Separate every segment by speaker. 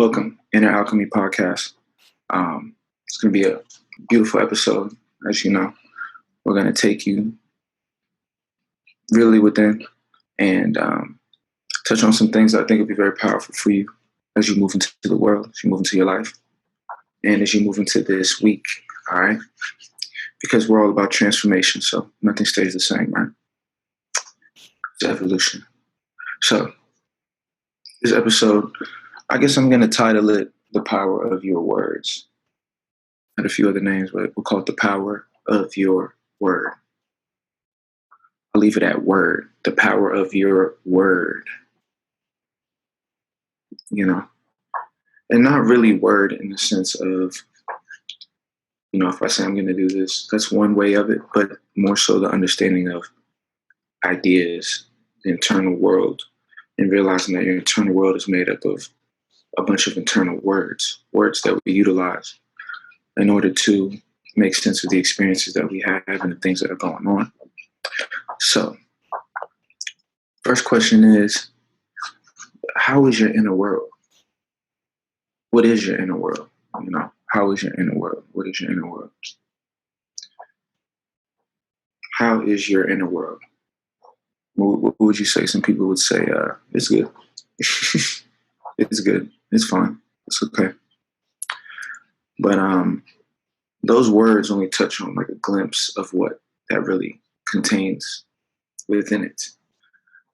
Speaker 1: Welcome, Inner Alchemy Podcast. It's going to be a beautiful episode. As you know, we're going to take you really within and touch on some things that I think will be very powerful for you as you move into the world, as you move into your life, and as you move into this week. All right, because we're all about transformation, so nothing stays the same, right? It's evolution. So this episode, I guess I'm going to title it "The Power of Your Words." And a few other names, but we'll call it "The Power of Your Word." I'll leave it at word. The power of your word. You know, and not really word in the sense of, if I say I'm going to do this, that's one way of it, but more so the understanding of ideas, the internal world, and realizing that your internal world is made up of a bunch of internal words that we utilize in order to make sense of the experiences that we have and the things that are going on. So, first question is, how is your inner world? What is your inner world? How is your inner world? What is your inner world? How is your inner world? What would you say? Some people would say, it's good. It's good. It's fine. It's okay. But those words only touch on like a glimpse of what that really contains within it.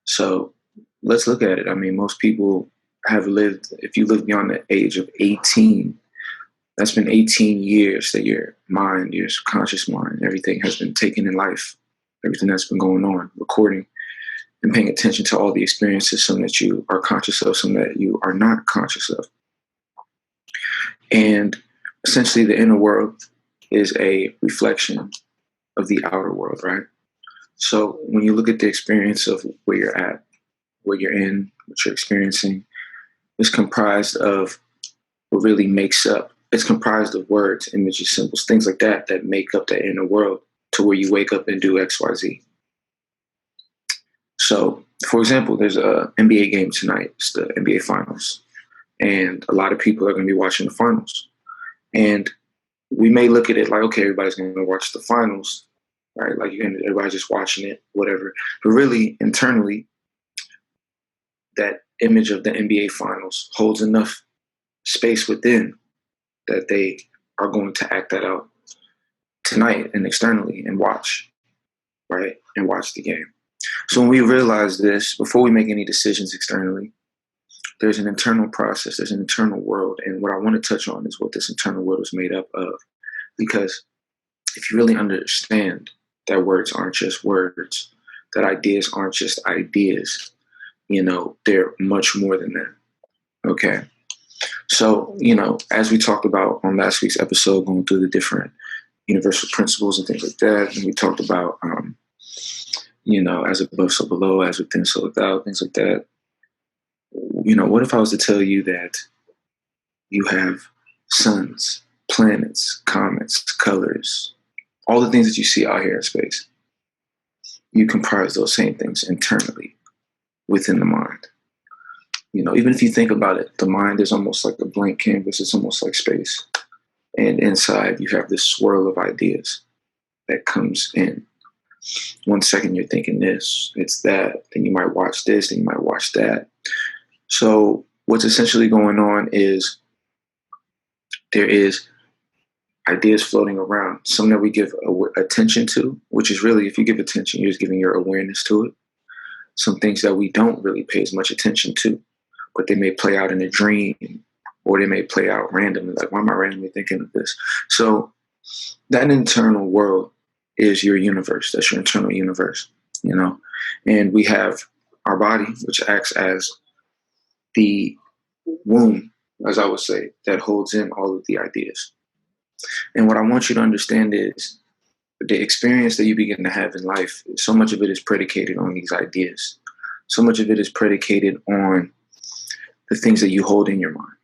Speaker 1: So let's look at it. I mean, most people have lived, if you live beyond the age of 18, that's been 18 years that your mind, your subconscious mind, everything has been taken in life, everything that's been going on, recording and paying attention to all the experiences, some that you are conscious of, some that you are not conscious of. And essentially the inner world is a reflection of the outer world, right? So when you look at the experience of where you're at, what you're in, what you're experiencing, it's comprised of what really makes up. It's comprised of words, images, symbols, things like that make up that inner world to where you wake up and do X, Y, Z. So, for example, there's a NBA game tonight. It's the NBA Finals. And a lot of people are going to be watching the finals. And we may look at it like, okay, everybody's going to watch the finals, right? Like everybody's just watching it, whatever. But really, internally, that image of the NBA Finals holds enough space within that they are going to act that out tonight and externally and watch, right? And watch the game. So when we realize this, before we make any decisions externally, there's an internal process, there's an internal world. And what I want to touch on is what this internal world is made up of. Because if you really understand that words aren't just words, that ideas aren't just ideas, they're much more than that. Okay. So, as we talked about on last week's episode, going through the different universal principles and things like that, and we talked about, as above, so below, as within, so without, things like that. What if I was to tell you that you have suns, planets, comets, colors, all the things that you see out here in space? You comprise those same things internally within the mind. Even if you think about it, the mind is almost like a blank canvas. It's almost like space. And inside, you have this swirl of ideas that comes in. 1 second, you're thinking this, it's that. Then you might watch this, then you might watch that. So what's essentially going on is there is ideas floating around, some that we give attention to, which is really, if you give attention, you're just giving your awareness to it. Some things that we don't really pay as much attention to, but they may play out in a dream, or they may play out randomly. Like, why am I randomly thinking of this? So that internal world is your universe. That's your internal universe, And we have our body, which acts as the womb, as I would say, that holds in all of the ideas. And what I want you to understand is the experience that you begin to have in life, so much of it is predicated on these ideas. So much of it is predicated on the things that you hold in your mind.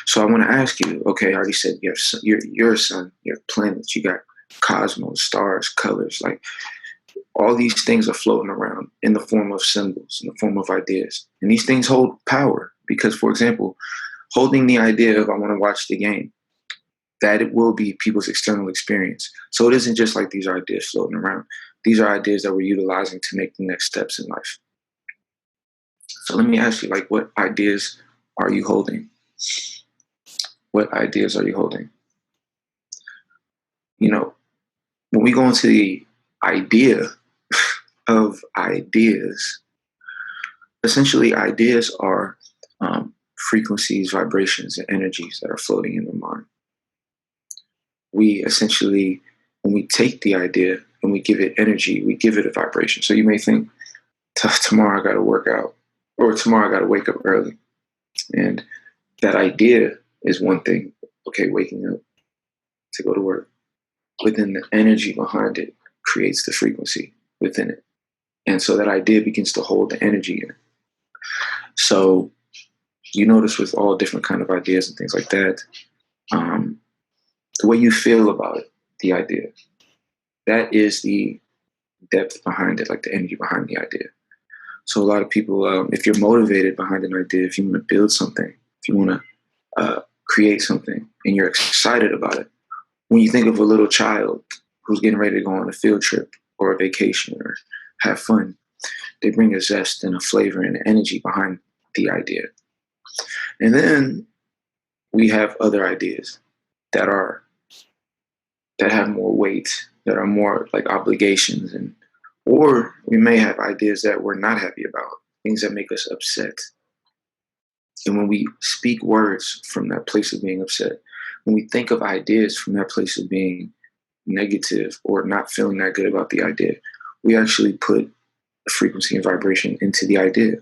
Speaker 1: So I want to ask you, okay, I already said you have your sun, you have planets, you got cosmos, stars, colors, like all these things are floating around in the form of symbols, in the form of ideas. And these things hold power because, for example, holding the idea of I want to watch the game, that it will be people's external experience. So it isn't just like these are ideas floating around. These are ideas that we're utilizing to make the next steps in life. So let me ask you, like, what ideas are you holding? What ideas are you holding? You know, when we go into the idea of ideas, essentially ideas are frequencies, vibrations, and energies that are floating in the mind. We essentially, when we take the idea and we give it energy, we give it a vibration. So you may think, tomorrow I got to work out, or tomorrow I got to wake up early. And that idea is one thing. Okay, waking up to go to work. But then the energy behind it creates the frequency within it. And so that idea begins to hold the energy in it. So you notice with all different kind of ideas and things like that, the way you feel about it, the idea, that is the depth behind it, like the energy behind the idea. So a lot of people, if you're motivated behind an idea, if you want to build something, if you want to create something and you're excited about it, when you think of a little child who's getting ready to go on a field trip or a vacation or have fun, they bring a zest and a flavor and an energy behind the idea. And then we have other ideas that have more weight, that are more like obligations, or we may have ideas that we're not happy about, things that make us upset. And when we speak words from that place of being upset, when we think of ideas from that place of being negative or not feeling that good about the idea, we actually put a frequency and vibration into the idea.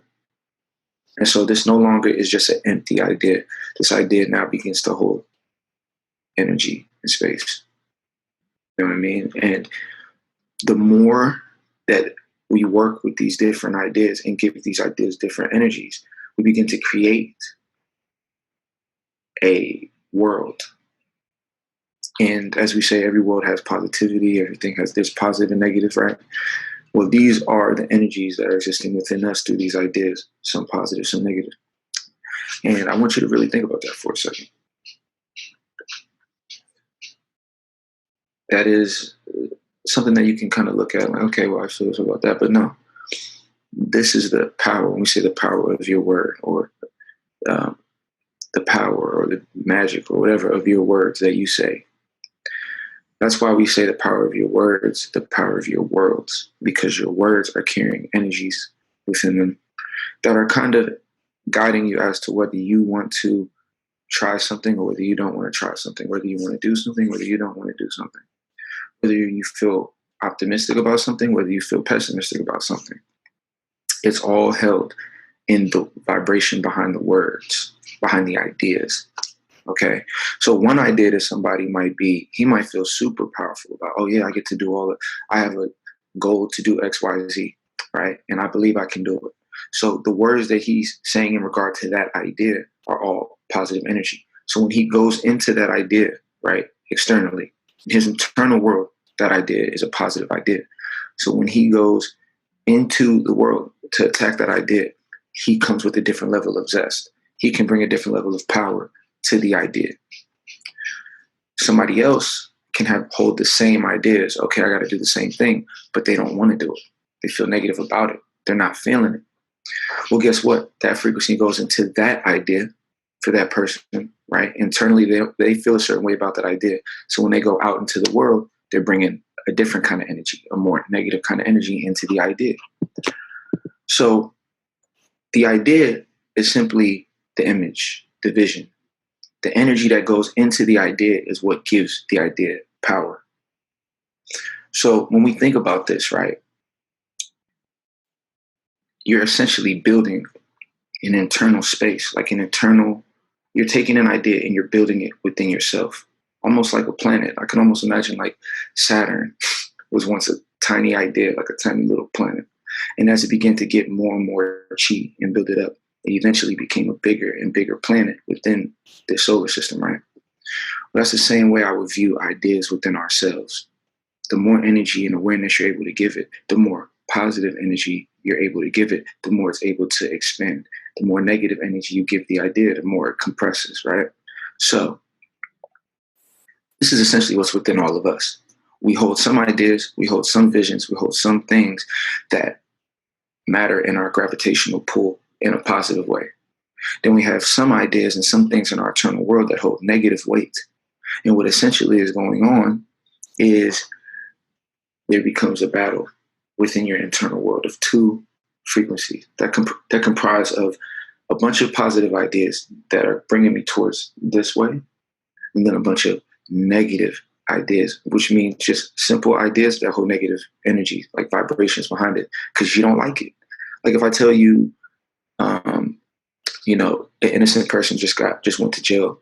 Speaker 1: And so this no longer is just an empty idea. This idea now begins to hold energy and space. You know what I mean? And the more that we work with these different ideas and give these ideas different energies, we begin to create a world. And as we say, every world has positivity, everything has this positive and negative, right? Well, these are the energies that are existing within us through these ideas, some positive, some negative. And I want you to really think about that for a second. That is something that you can kind of look at like, okay, well, I feel this about that. But no, this is the power. When we say the power of your word, or the power or the magic or whatever of your words that you say. That's why we say the power of your words, the power of your worlds, because your words are carrying energies within them that are kind of guiding you as to whether you want to try something or whether you don't want to try something, whether you want to do something, whether you don't want to do something, whether you feel optimistic about something, whether you feel pessimistic about something. It's all held in the vibration behind the words, behind the ideas. Okay. So one idea to somebody might be, he might feel super powerful about, oh yeah, I get to do all it. I have a goal to do X, Y, Z, right? And I believe I can do it. So the words that he's saying in regard to that idea are all positive energy. So when he goes into that idea, right, externally, in his internal world, that idea is a positive idea. So when he goes into the world to attack that idea, he comes with a different level of zest. He can bring a different level of power to the idea. Somebody else can hold the same ideas. Okay, I got to do the same thing, but they don't want to do it. They feel negative about it. They're not feeling it. Well, guess what? That frequency goes into that idea for that person, right? Internally, they feel a certain way about that idea. So when they go out into the world, they're bringing a different kind of energy, a more negative kind of energy into the idea. So the idea is simply the image, the vision. The energy that goes into the idea is what gives the idea power. So when we think about this, right, you're essentially building an internal space, like you're taking an idea and you're building it within yourself, almost like a planet. I can almost imagine like Saturn was once a tiny idea, like a tiny little planet. And as it began to get more and more chi and build it up, it eventually became a bigger and bigger planet within the solar system, right? Well, that's the same way I would view ideas within ourselves. The more energy and awareness you're able to give it, the more positive energy you're able to give it, the more it's able to expand. The more negative energy you give the idea, the more it compresses, right? So this is essentially what's within all of us. We hold some ideas, we hold some visions, we hold some things that matter in our gravitational pull in a positive way. Then we have some ideas and some things in our internal world that hold negative weight. And what essentially is going on is there becomes a battle within your internal world of two frequencies that comprise of a bunch of positive ideas that are bringing me towards this way, and then a bunch of negative ideas, which means just simple ideas that hold negative energy, like vibrations behind it, because you don't like it. Like if I tell you, an innocent person just went to jail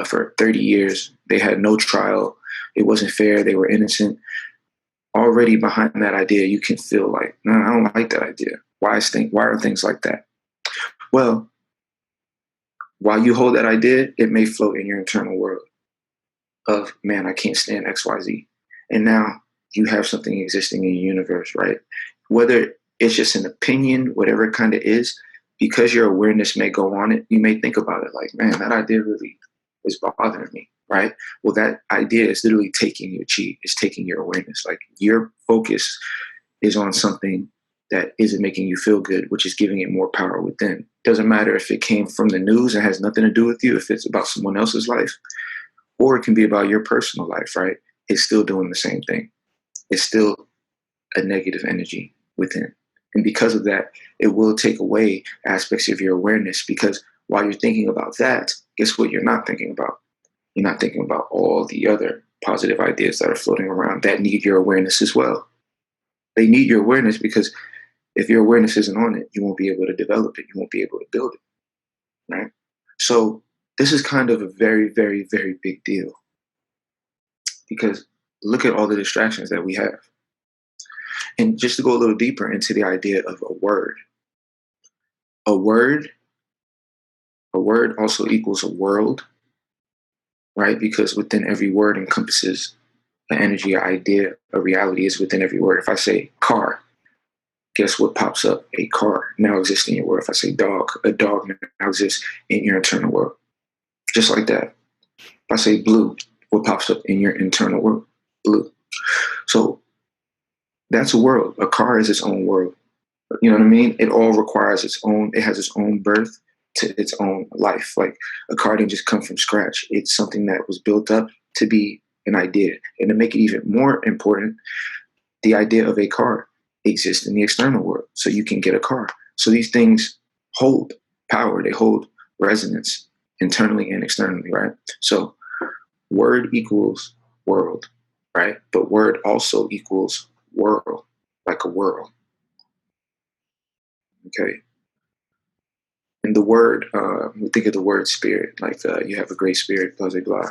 Speaker 1: for 30 years. They had no trial. It wasn't fair. They were innocent. Already behind that idea, you can feel like, no, I don't like that idea. Why are things like that? Well, while you hold that idea, it may float in your internal world of, man, I can't stand XYZ. And now you have something existing in your universe, right? Whether it's just an opinion, whatever it kind of is, because your awareness may go on it, you may think about it like, man, that idea really is bothering me, right? Well, that idea is literally taking your chi, it's taking your awareness. Like your focus is on something that isn't making you feel good, which is giving it more power within. Doesn't matter if it came from the news and has nothing to do with you, if it's about someone else's life, or it can be about your personal life, right? It's still doing the same thing. It's still a negative energy within. And because of that, it will take away aspects of your awareness, because while you're thinking about that, guess what you're not thinking about? You're not thinking about all the other positive ideas that are floating around that need your awareness as well. They need your awareness because if your awareness isn't on it, you won't be able to develop it. You won't be able to build it, right? So this is kind of a very, very, very big deal, because look at all the distractions that we have. And just to go a little deeper into the idea of a word, a word also equals a world, right? Because within every word encompasses an energy, an idea, a reality is within every word. If I say car, guess what pops up? A car now exists in your world. If I say dog, a dog now exists in your internal world. Just like that. If I say blue, what pops up in your internal world? Blue. So that's a world. A car is its own world. You know what I mean? It all requires it has its own birth to its own life. Like a car didn't just come from scratch. It's something that was built up to be an idea. And to make it even more important, the idea of a car exists in the external world. So you can get a car. So these things hold power. They hold resonance internally and externally, right? So word equals world, right? But word also equals world, like a world. Okay. And the word, we think of the word spirit, like you have a great spirit, blah, blah, blah.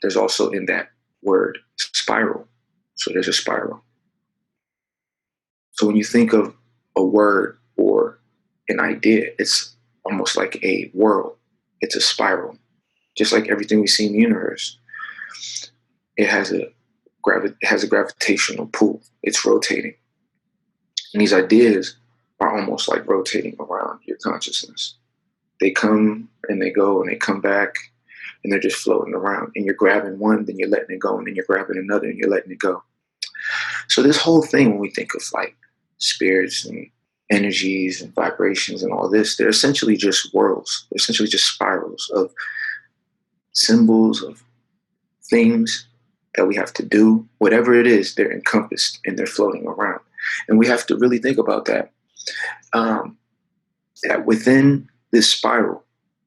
Speaker 1: There's also in that word spiral. So there's a spiral. So when you think of a word or an idea, it's almost like a world. It's a spiral. Just like everything we see in the universe. It has a gravitational pull. It's rotating. And these ideas are almost like rotating around your consciousness. They come and they go and they come back and they're just floating around. And you're grabbing one, then you're letting it go, and then you're grabbing another and you're letting it go. So this whole thing, when we think of like spirits and energies and vibrations and all this, they're essentially just worlds. They're essentially just spirals of symbols, of things that we have to do. Whatever it is, they're encompassed and they're floating around. And we have to really think about that. That within this spiral,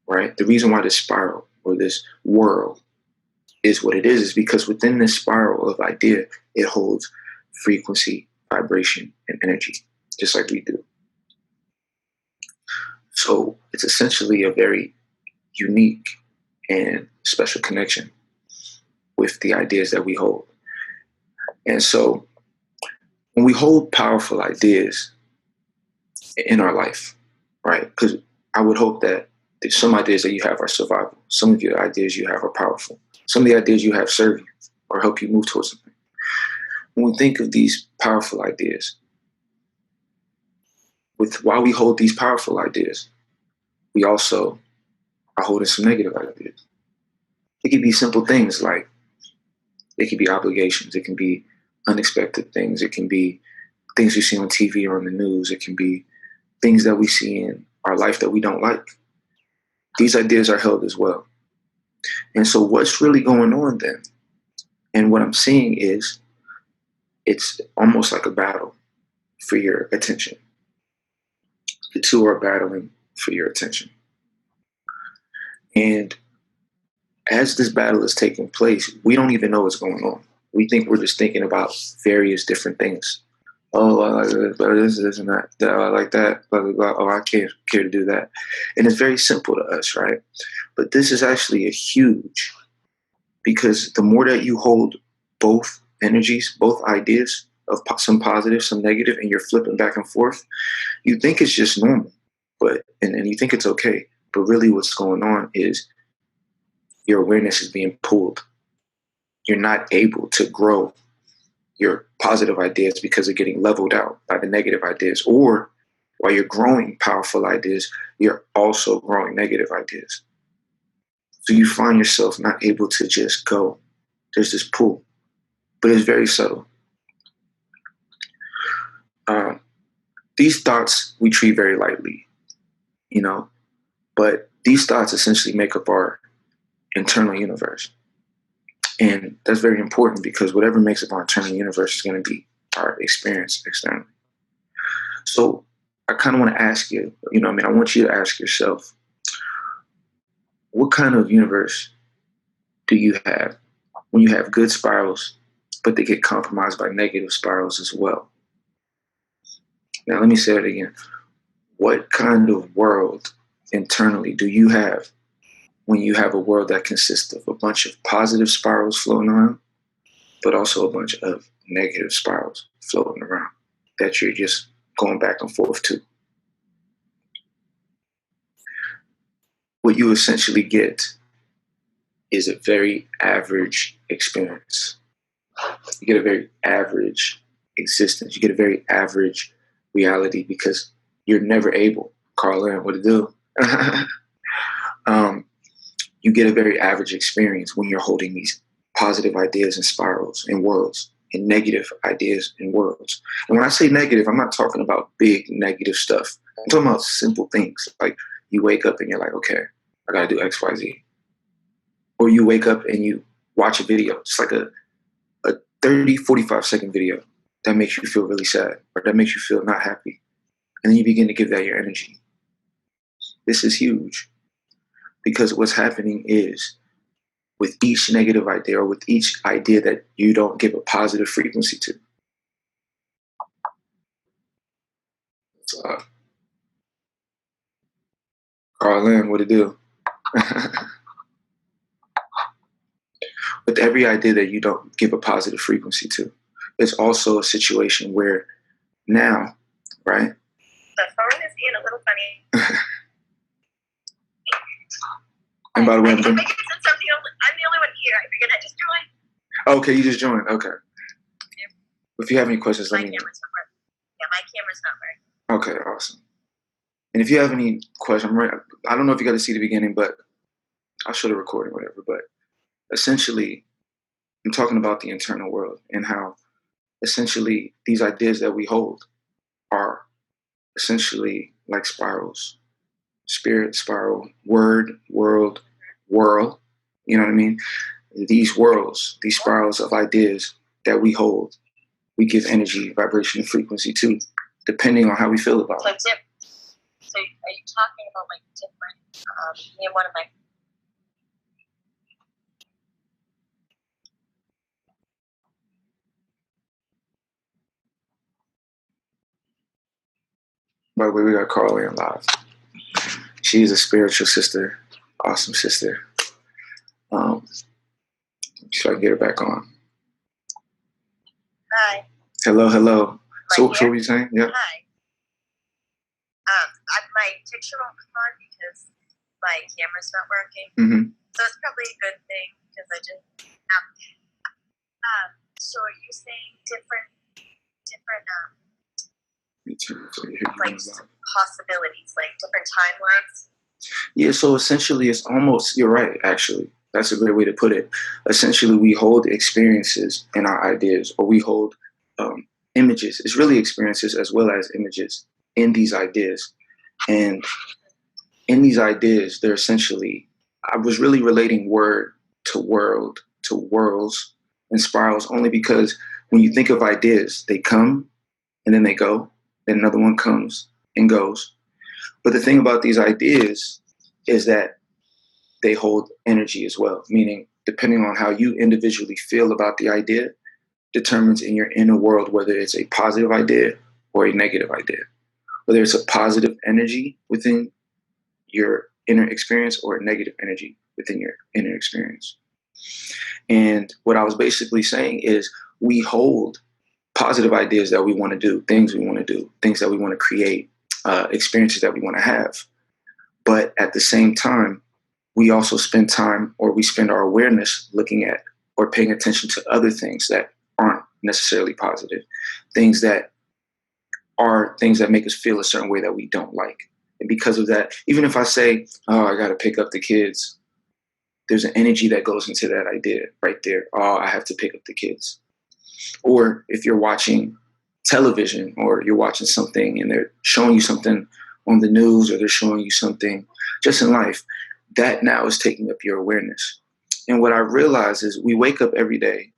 Speaker 1: right? The reason why this spiral or this world is what it is because within this spiral of idea, it holds frequency, vibration, and energy, just like we do. So it's essentially a very unique and special connection with the ideas that we hold. And so when we hold powerful ideas in our life, right? Because I would hope that some ideas that you have are survival. Some of your ideas you have are powerful. Some of the ideas you have serve you or help you move towards something. When we think of these powerful ideas, while we hold these powerful ideas, we also are holding some negative ideas. It could be simple things like it could be obligations, it can be unexpected things, it can be things we see on TV or on the news, it can be things that we see in our life that we don't like. These ideas are held as well. And so what's really going on then? And what I'm seeing is it's almost like a battle for your attention. The two are battling for your attention. And as this battle is taking place, we don't even know what's going on. We think we're just thinking about various different things. Oh, I like this and that. I like that. Blah, blah, blah. Oh, I can't care to do that. And it's very simple to us, right? But this is actually a huge, because the more that you hold both energies, both ideas of some positive, some negative, and you're flipping back and forth, you think it's just normal, but and you think it's okay. But really what's going on is your awareness is being pulled. You're not able to grow your positive ideas because they're getting leveled out by the negative ideas. Or while you're growing powerful ideas, you're also growing negative ideas. So you find yourself not able to just go. There's this pull, but it's very subtle. These thoughts we treat very lightly, but these thoughts essentially make up our internal universe. And that's very important because whatever makes up our internal universe is going to be our experience externally. So I kind of want to ask you, I want you to ask yourself, what kind of universe do you have when you have good spirals, but they get compromised by negative spirals as well? Now, let me say it again. What kind of world internally do you have when you have a world that consists of a bunch of positive spirals floating around, but also a bunch of negative spirals floating around that you're just going back and forth to? What you essentially get is a very average experience. You get a very average existence. You get a very average reality because you're never able, Carl Aaron, what to do? You get a very average experience when you're holding these positive ideas and spirals and worlds and negative ideas and worlds. And when I say negative, I'm not talking about big negative stuff. I'm talking about simple things like you wake up and you're like, okay, I got to do X, Y, Z. Or you wake up and you watch a video. It's like a 30, 45-second video that makes you feel really sad or that makes you feel not happy. And then you begin to give that your energy. This is huge because what's happening is with each negative idea or with each idea that you don't give a positive frequency to. Carl Lynn, what it do? With every idea that you don't give a positive frequency to, it's also a situation where now, right?
Speaker 2: The phone is being a little funny.
Speaker 1: And by the way,
Speaker 2: I figured since I'm the only one here, I figured I just joined.
Speaker 1: Okay, you just joined. Okay.
Speaker 2: Yeah.
Speaker 1: If you have any questions, let me know.
Speaker 2: My camera's not working.
Speaker 1: Okay, awesome. And if you have any questions, I don't know if you got to see the beginning, but I'll show the recording, whatever. But essentially, I'm talking about the internal world and how essentially these ideas that we hold are essentially like spirals. Spirit, spiral, word, world, whirl. You know what I mean? These whirls, these spirals of ideas that we hold, we give energy, vibration, and frequency to, depending on how we feel about it.
Speaker 2: So are you talking about like different, me and one of my...
Speaker 1: By the way, we got Carly on live. She's a spiritual sister, awesome sister. So I can get her back on.
Speaker 2: Hi.
Speaker 1: Hello. So
Speaker 2: Right
Speaker 1: what were you saying? Yeah.
Speaker 2: Hi. My picture won't come on because my camera's not working.
Speaker 1: Mm-hmm.
Speaker 2: So it's probably a good thing because I just have. So are you saying different like possibilities, like different timelines?
Speaker 1: Yeah, so essentially it's almost, you're right, actually. That's a great way to put it. Essentially, we hold experiences in our ideas, or we hold images. It's really experiences as well as images in these ideas. And in these ideas, they're essentially, I was really relating word to world to worlds and spirals only because when you think of ideas, they come and then they go, then another one comes and goes. But the thing about these ideas is that they hold energy as well, meaning depending on how you individually feel about the idea determines in your inner world whether it's a positive idea or a negative idea, whether it's a positive energy within your inner experience or a negative energy within your inner experience. And what I was basically saying is we hold positive ideas that we want to do, things we want to do, things that we want to create, experiences that we want to have. But at the same time, we also spend time, or we spend our awareness looking at or paying attention to other things that aren't necessarily positive, things that are things that make us feel a certain way that we don't like. And because of that, even if I say, oh, I got to pick up the kids, there's an energy that goes into that idea right there. Oh, I have to pick up the kids. Or if you're watching television or you're watching something and they're showing you something on the news or they're showing you something just in life, that now is taking up your awareness. And what I realize is we wake up every day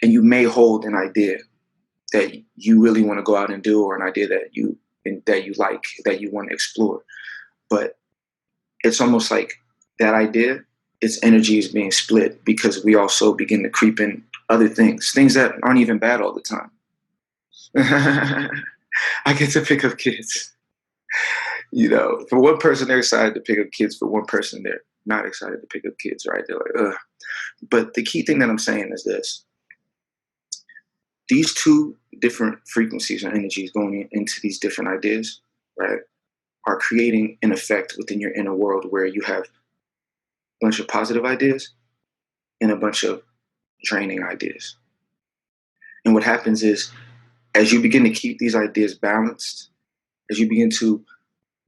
Speaker 1: and you may hold an idea that you really want to go out and do, or an idea that you like, that you want to explore. But it's almost like that idea, its energy is being split because we also begin to creep in other things that aren't even bad all the time. I get to pick up kids. You know, for one person, they're excited to pick up kids. For one person, they're not excited to pick up kids, right? They're like, ugh. But the key thing that I'm saying is this. These two different frequencies and energies going into these different ideas, right, are creating an effect within your inner world where you have a bunch of positive ideas and a bunch of draining ideas. And what happens is, as you begin to keep these ideas balanced, as you begin to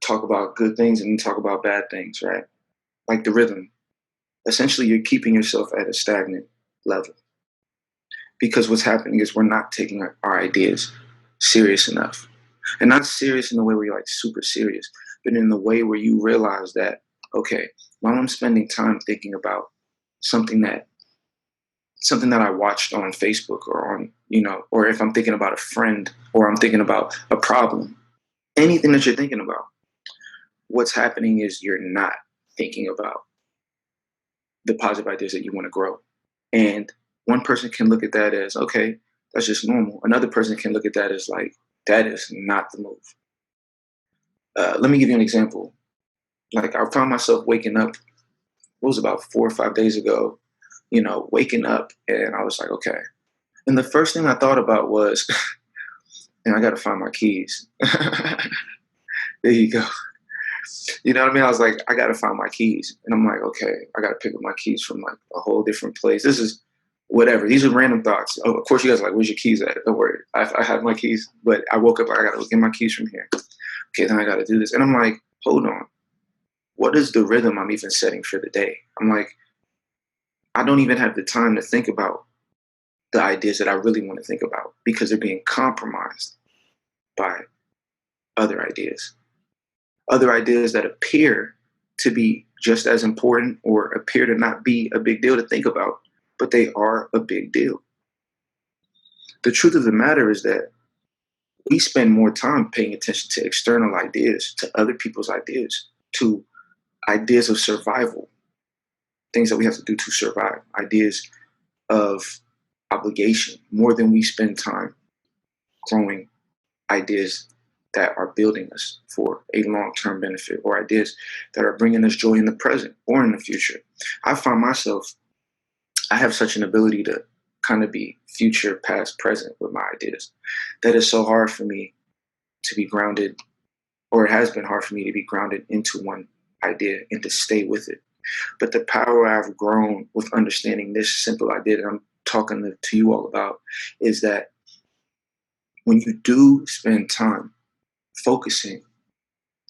Speaker 1: talk about good things and talk about bad things, right? Like the rhythm, essentially you're keeping yourself at a stagnant level. Because what's happening is we're not taking our ideas serious enough. And not serious in the way where you're like super serious, but in the way where you realize that, okay, while I'm spending time thinking about something that I watched on Facebook or on, or if I'm thinking about a friend or I'm thinking about a problem, anything that you're thinking about, what's happening is you're not thinking about the positive ideas that you want to grow. And one person can look at that as, okay, that's just normal. Another person can look at that as like, that is not the move. Let me give you an example. Like I found myself waking up, it was about 4 or 5 days ago, waking up and I was like, okay. And the first thing I thought about was, and I got to find my keys. There you go. You know what I mean? I was like, I got to find my keys. And I'm like, okay, I got to pick up my keys from like a whole different place. This is whatever. These are random thoughts. Oh, of course, you guys are like, where's your keys at? Don't worry. I have my keys, but I woke up, I got to get my keys from here. Okay, then I got to do this. And I'm like, hold on. What is the rhythm I'm even setting for the day? I'm like, I don't even have the time to think about the ideas that I really want to think about because they're being compromised by other ideas that appear to be just as important or appear to not be a big deal to think about, but they are a big deal. The truth of the matter is that we spend more time paying attention to external ideas, to other people's ideas, to ideas of survival, things that we have to do to survive, ideas of obligation, more than we spend time growing ideas that are building us for a long-term benefit, or ideas that are bringing us joy in the present or in the future. I find myself, I have such an ability to kind of be future, past, present with my ideas that it's so hard for me to be grounded, or it has been hard for me to be grounded into one idea and to stay with it. But the power I've grown with understanding this simple idea that I'm talking to you all about is that when you do spend time focusing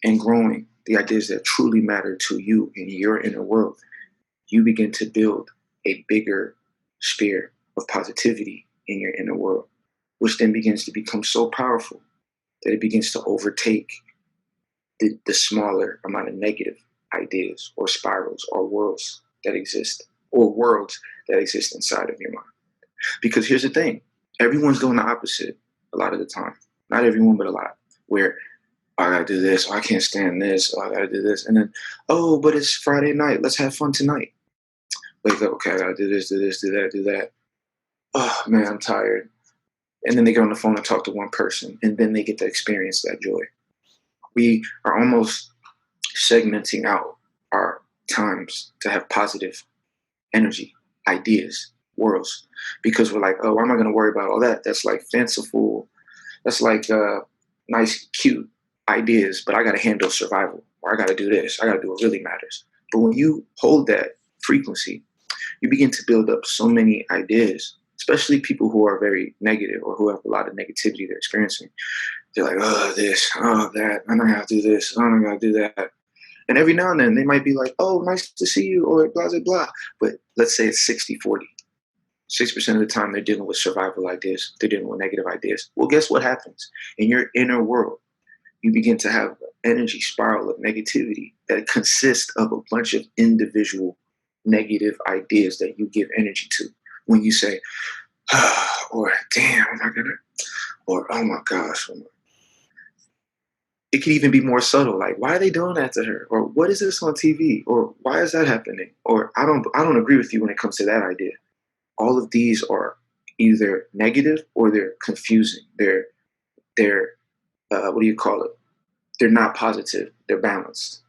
Speaker 1: and growing the ideas that truly matter to you in your inner world, you begin to build a bigger sphere of positivity in your inner world, which then begins to become so powerful that it begins to overtake the smaller amount of negative ideas or spirals or worlds that exist inside of your mind. Because here's the thing, everyone's doing the opposite a lot of the time. Not everyone, but a lot. Where, oh, I gotta do this, oh, I can't stand this, oh, I gotta do this. And then, oh, but it's Friday night, let's have fun tonight. Wake up, okay, I gotta do this, do that, do that. Oh man, I'm tired. And then they get on the phone and talk to one person, and then they get to experience that joy. We are almost segmenting out our times to have positive energy, ideas, worlds, because we're like, oh, why am I going to worry about all that? That's like fanciful. That's like nice, cute ideas, but I got to handle survival, or I got to do this. I got to do what really matters. But when you hold that frequency, you begin to build up so many ideas, especially people who are very negative or who have a lot of negativity they're experiencing. They're like, oh, this, oh, that, I'm not going to do this, I'm not going to do that. And every now and then they might be like, oh, nice to see you, or blah, blah, blah. But let's say it's 60-40. 6% of the time they're dealing with survival ideas. They're dealing with negative ideas. Well, guess what happens? In your inner world, you begin to have an energy spiral of negativity that consists of a bunch of individual negative ideas that you give energy to. When you say, oh, or damn, am I gonna, or oh my gosh. It could even be more subtle, like, why are they doing that to her? Or what is this on TV? Or why is that happening? Or I don't agree with you when it comes to that idea. All of these are either negative or they're confusing. They're what do you call it? They're not positive. They're balanced.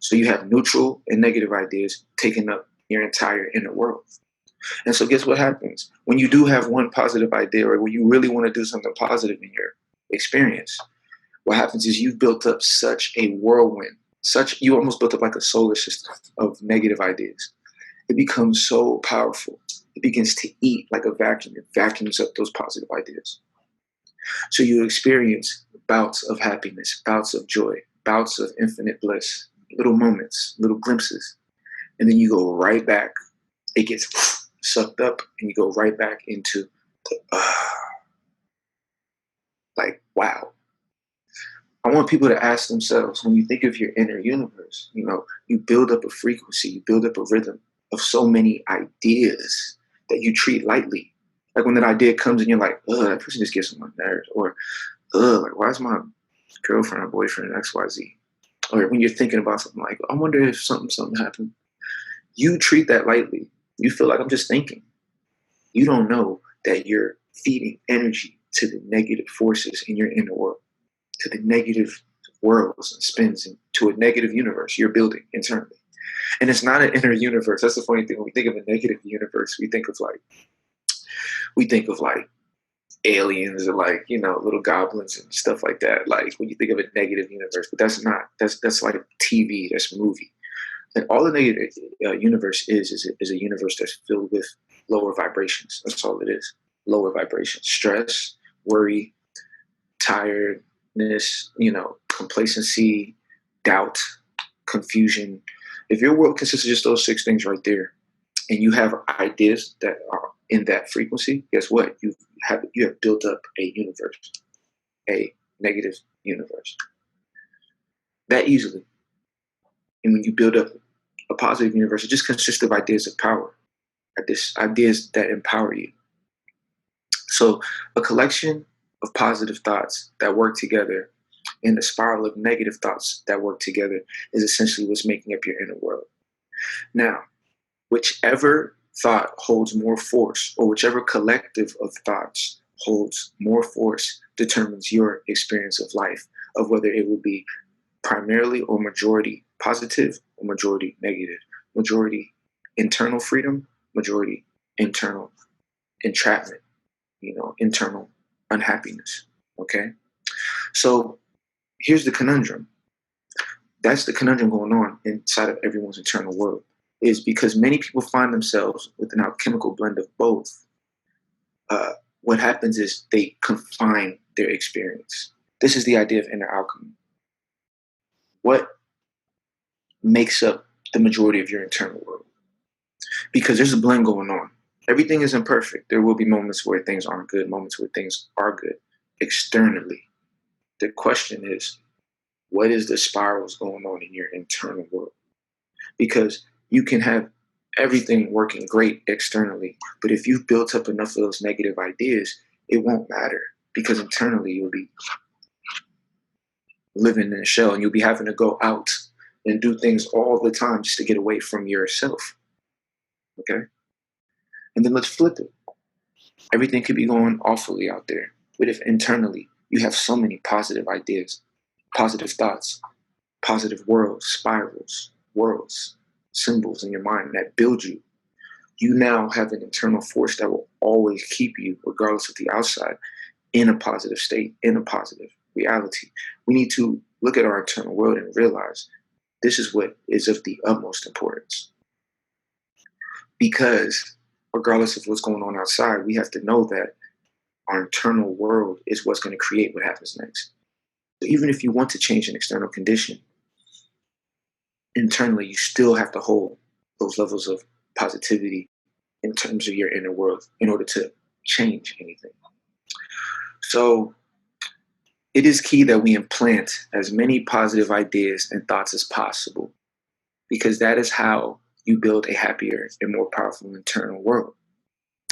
Speaker 1: So you have neutral and negative ideas taking up your entire inner world. And so guess what happens? When you do have one positive idea, or when you really want to do something positive in your experience, what happens is you've built up such a whirlwind, you almost built up like a solar system of negative ideas. It becomes so powerful. It begins to eat like a vacuum. It vacuums up those positive ideas. So you experience bouts of happiness, bouts of joy, bouts of infinite bliss, little moments, little glimpses. And then you go right back. It gets sucked up and you go right back into like, wow. I want people to ask themselves, when you think of your inner universe, you build up a frequency, you build up a rhythm of so many ideas that you treat lightly. Like when that idea comes and you're like, ugh, that person just gets on my nerves. Or, ugh, like, why is my girlfriend or boyfriend XYZ? Or when you're thinking about something like, I wonder if something happened. You treat that lightly. You feel like I'm just thinking. You don't know that you're feeding energy to the negative forces in your inner world, to the negative worlds and spins, and to a negative universe you're building internally. And it's not an inner universe. That's the funny thing. When we think of a negative universe, we think of like aliens or like, little goblins and stuff like that. Like when you think of a negative universe, but that's like TV, that's movie. And all the negative universe is a universe that's filled with lower vibrations. That's all it is. Lower vibrations, stress, worry, tiredness, complacency, doubt, confusion. If your world consists of just those 6 things right there, and you have ideas that are in that frequency, guess what? You have built up a universe, a negative universe, that easily. And when you build up a positive universe, it just consists of ideas of power, ideas that empower you. So a collection of positive thoughts that work together and a spiral of negative thoughts that work together is essentially what's making up your inner world. Now, whichever thought holds more force, or whichever collective of thoughts holds more force, determines your experience of life, of whether it will be primarily or majority positive or majority negative, majority internal freedom, majority internal entrapment, internal unhappiness. Okay? So here's the conundrum. That's the conundrum going on inside of everyone's internal world, is because many people find themselves with an alchemical blend of both. What happens is they confine their experience. This is the idea of inner alchemy. What makes up the majority of your internal world? Because there's a blend going on. Everything isn't perfect. There will be moments where things aren't good, moments where things are good externally. The question is, what is the spirals going on in your internal world? Because you can have everything working great externally, but if you've built up enough of those negative ideas, it won't matter, because internally you'll be living in a shell and you'll be having to go out and do things all the time just to get away from yourself. Okay? And then let's flip it. Everything could be going awfully out there, but if internally you have so many positive ideas, positive thoughts, positive worlds, spirals, worlds, symbols in your mind that build you, you now have an internal force that will always keep you, regardless of the outside, in a positive state, in a positive reality. We need to look at our internal world and realize this is what is of the utmost importance. Because regardless of what's going on outside, we have to know that our internal world is what's going to create what happens next. So even if you want to change an external condition, internally you still have to hold those levels of positivity in terms of your inner world in order to change anything. So it is key that we implant as many positive ideas and thoughts as possible, because that is how you build a happier and more powerful internal world.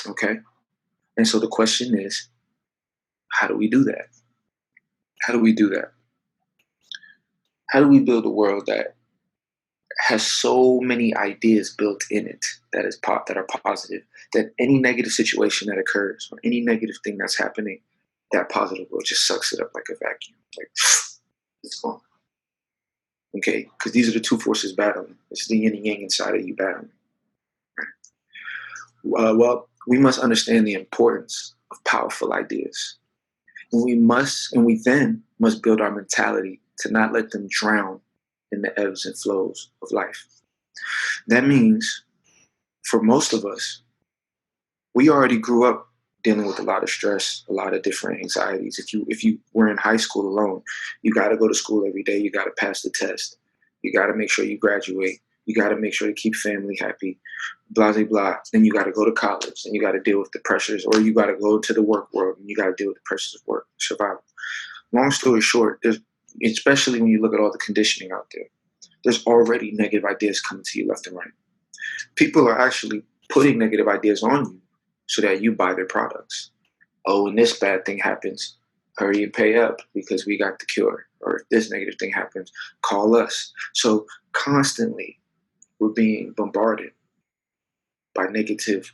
Speaker 1: Okay? And so the question is, how do we do that? How do we do that? How do we build a world that has so many ideas built in it that are positive, that any negative situation that occurs or any negative thing that's happening, that positive world just sucks it up like a vacuum. Like, it's gone. Okay? Because these are the two forces battling. It's the yin and yang inside of you battling. Right? Well, we must understand the importance of powerful ideas. And we then must build our mentality to not let them drown in the ebbs and flows of life. That means for most of us, we already grew up dealing with a lot of stress, a lot of different anxieties. If you were in high school alone, you got to go to school every day. You got to pass the test. You got to make sure you graduate. You got to make sure to keep family happy, blah, blah, blah. Then you got to go to college and you got to deal with the pressures, or you got to go to the work world and you got to deal with the pressures of work, survival. Long story short, especially when you look at all the conditioning out there, there's already negative ideas coming to you left and right. People are actually putting negative ideas on you so that you buy their products. Oh, when this bad thing happens, hurry and pay up because we got the cure. Or if this negative thing happens, call us. So constantly we're being bombarded by negative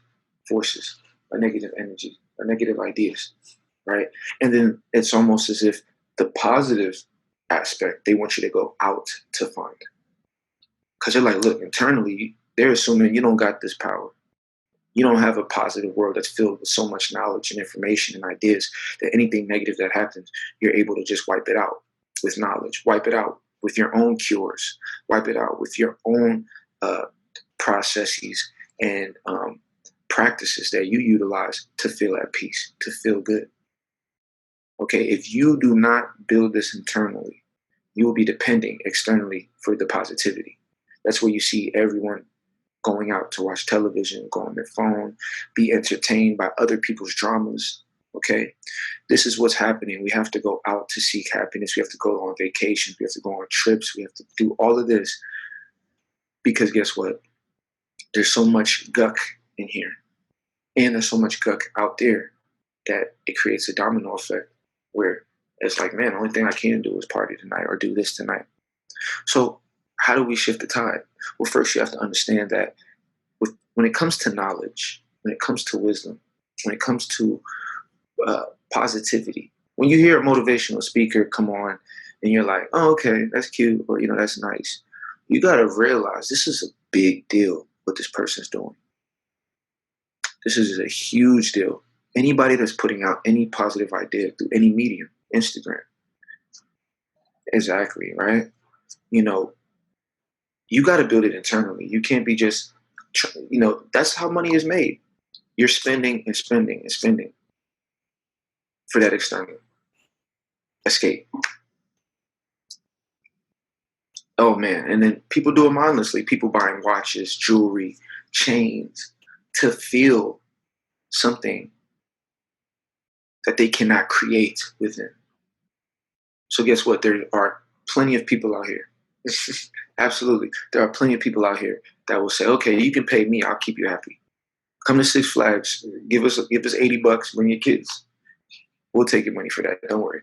Speaker 1: forces, by negative energy, by negative ideas, right? And then it's almost as if the positive aspect, they want you to go out to find. Because they're like, look, internally, they're assuming you don't got this power. You don't have a positive world that's filled with so much knowledge and information and ideas that anything negative that happens, you're able to just wipe it out with knowledge, wipe it out with your own cures, wipe it out with your own processes and practices that you utilize to feel at peace, to feel good. Okay, if you do not build this internally, you will be depending externally for the positivity. That's where you see everyone going out to watch television, go on their phone, be entertained by other people's dramas. Okay, this is what's happening. We have to go out to seek happiness. We have to go on vacations. We have to go on trips. We have to do all of this because guess what? There's so much guck in here, and there's so much guck out there that it creates a domino effect where it's like, man, the only thing I can do is party tonight or do this tonight. So how do we shift the tide? Well, first you have to understand that when it comes to knowledge, when it comes to wisdom, when it comes to positivity, when you hear a motivational speaker come on and you're like, oh, okay, that's cute, or, that's nice, you got to realize this is a big deal what this person's doing. This is a huge deal. Anybody that's putting out any positive idea through any medium, Instagram, exactly, right? You got to build it internally. You can't be just, that's how money is made. You're spending and spending and spending for that external. escape. Oh man, and then people do it mindlessly. People buying watches, jewelry, chains to feel something that they cannot create within. So guess what? There are plenty of people out here. Absolutely. There are plenty of people out here that will say, okay, you can pay me, I'll keep you happy. Come to Six Flags, give us $80, bring your kids. We'll take your money for that. Don't worry.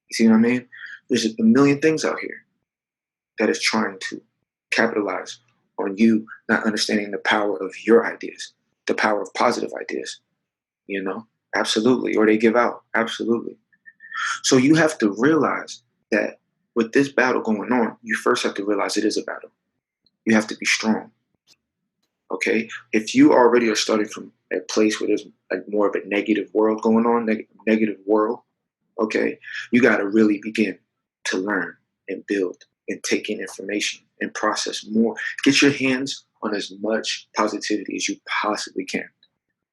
Speaker 1: You see what I mean? There's a million things out here that is trying to capitalize on you not understanding the power of your ideas, the power of positive ideas, absolutely. Or they give out, absolutely. So you have to realize that with this battle going on, you first have to realize it is a battle. You have to be strong. Okay? If you already are starting from a place where there's like more of a negative world going on, negative world, okay, you got to really begin to learn and build and take in information and process more. Get your hands on as much positivity as you possibly can.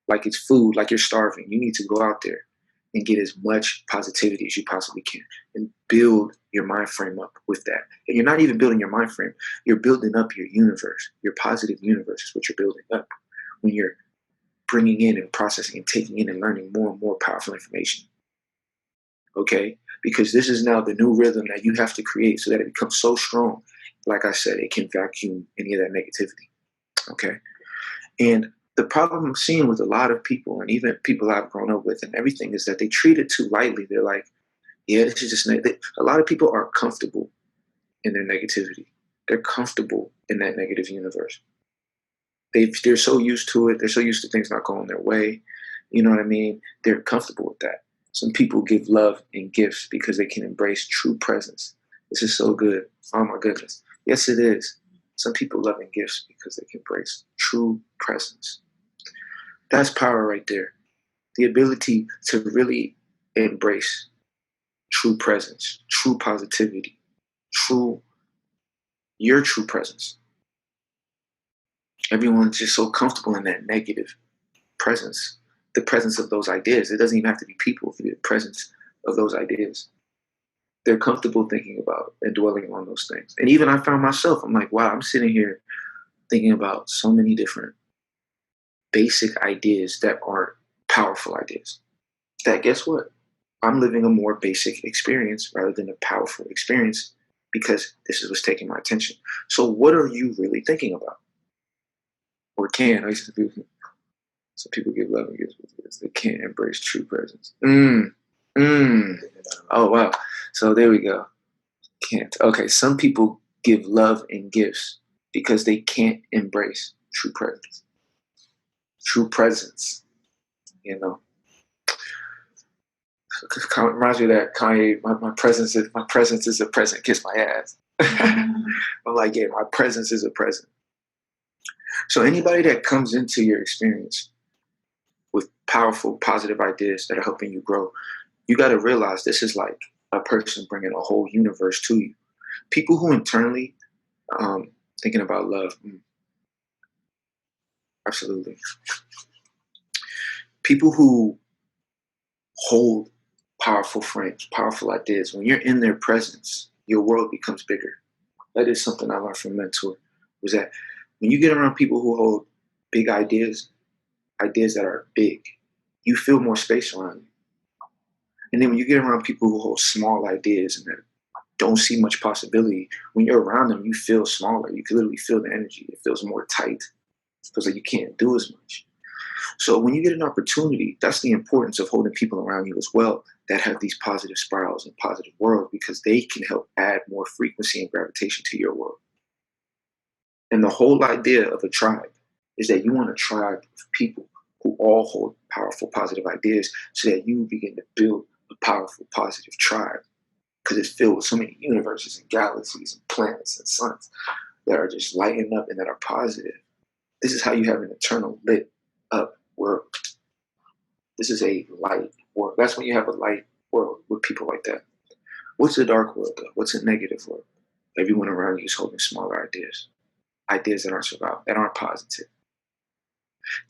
Speaker 1: Like it's food, like you're starving. You need to go out there and get as much positivity as you possibly can and build your mind frame up with that. And you're not even building your mind frame, you're building up your universe. Your positive universe is what you're building up when you're bringing in and processing and taking in and learning more and more powerful information. Okay? Because this is now the new rhythm that you have to create so that it becomes so strong. Like I said, it can vacuum any of that negativity. Okay? And the problem I'm seeing with a lot of people, and even people I've grown up with and everything, is that they treat it too lightly. They're like, yeah, this is just, a lot of people are comfortable in their negativity. They're comfortable in that negative universe. They're so used to it. They're so used to things not going their way. You know what I mean? They're comfortable with that. Some people give love and gifts because they can embrace true presence. This is so good. Oh my goodness. Yes, it is. Some people love and gifts because they can embrace true presence. That's power right there. The ability to really embrace true presence, true positivity, your true presence. Everyone's just so comfortable in that negative presence, the presence of those ideas. It doesn't even have to be people, the presence of those ideas. They're comfortable thinking about and dwelling on those things. And even I found myself, I'm like, wow, I'm sitting here thinking about so many different basic ideas that aren't powerful ideas. That guess what? I'm living a more basic experience rather than a powerful experience because this is what's taking my attention. So what are you really thinking about? Or can, some people give love and gifts because they can't embrace true presence. Oh, wow. So there we go. Can't. Okay, some people give love and gifts because they can't embrace true presence. True presence, reminds me of that Kanye, my presence is a present, kiss my ass. I'm like, yeah, my presence is a present. So anybody that comes into your experience with powerful, positive ideas that are helping you grow, you got to realize this is like a person bringing a whole universe to you. People who internally thinking about love, absolutely. People who hold powerful frames, powerful ideas, when you're in their presence, your world becomes bigger. That is something I learned from a mentor, was that when you get around people who hold big ideas that are big, you feel more space around you. And then when you get around people who hold small ideas and that don't see much possibility, when you're around them, you feel smaller. You can literally feel the energy. It feels more tight. It feels like you can't do as much. So when you get an opportunity, that's the importance of holding people around you as well that have these positive spirals and positive worlds, because they can help add more frequency and gravitation to your world. And the whole idea of a tribe is that you want a tribe of people who all hold powerful, positive ideas so that you begin to build a powerful, positive tribe, because it's filled with so many universes and galaxies and planets and suns that are just lighting up and that are positive. This is how you have an eternal lit up world. This is a light world. That's when you have a light world with people like that. What's a dark world, though? What's a negative world? Everyone around you is holding smaller ideas that aren't survived, that aren't positive.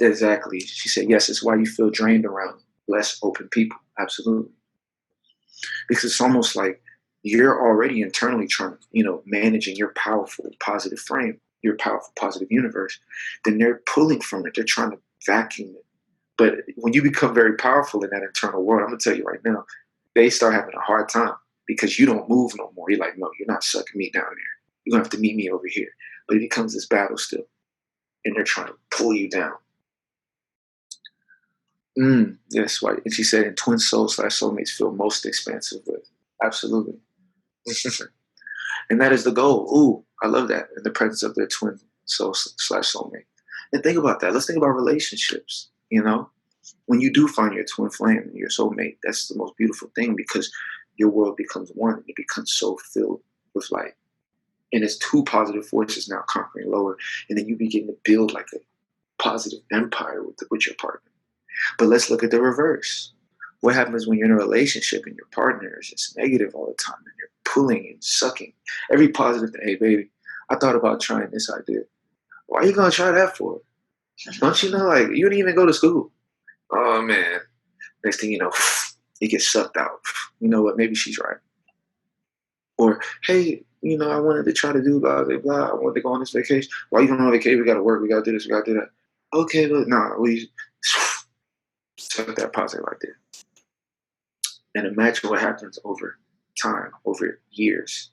Speaker 1: Exactly. She said, yes, it's why you feel drained around less open people. Absolutely. because it's almost like you're already internally trying to, managing your powerful positive frame, your powerful positive universe. Then they're pulling from it. They're trying to vacuum it. But when you become very powerful in that internal world, I'm gonna tell you right now, they start having a hard time because you don't move no more. You're like, no, you're not sucking me down there. You're gonna have to meet me over here. But it becomes this battle still, and they're trying to pull you down. Yes, right. And she said, "And twin souls slash soulmates feel most expansive with." Absolutely. And that is the goal. Ooh, I love that. In the presence of their twin soul slash soulmate. And think about that. Let's think about relationships. When you do find your twin flame and your soulmate, that's the most beautiful thing because your world becomes one. It becomes so filled with light. And it's two positive forces now conquering lower. And then you begin to build like a positive empire with your partner. But let's look at the reverse. What happens when you're in a relationship and your partner is just negative all the time and you're pulling and sucking every positive thing? Hey, baby, I thought about trying this idea. Why are you going to try that for? Don't you know, like, you didn't even go to school. Oh, man. Next thing you know, it gets sucked out. You know what? Maybe she's right. Or, hey, I wanted to try to do blah, blah, blah. I wanted to go on this vacation. Why are you going on vacation? We got to work. We got to do this. We got to do that. Okay, but we suck that positive right there. And imagine what happens over time, over years,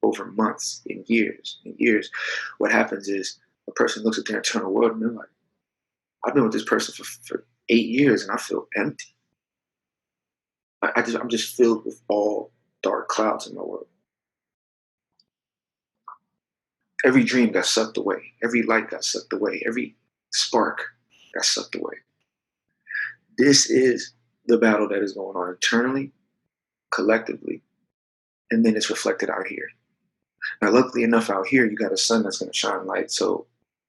Speaker 1: over months, and years and years. What happens is a person looks at their internal world and they're like, I've been with this person for 8 years and I feel empty. I'm just filled with all dark clouds in my world. Every dream got sucked away. Every light got sucked away. Every spark got sucked away. This is the battle that is going on internally, collectively, and then it's reflected out here. Now, luckily enough, out here, you got a sun that's going to shine light, so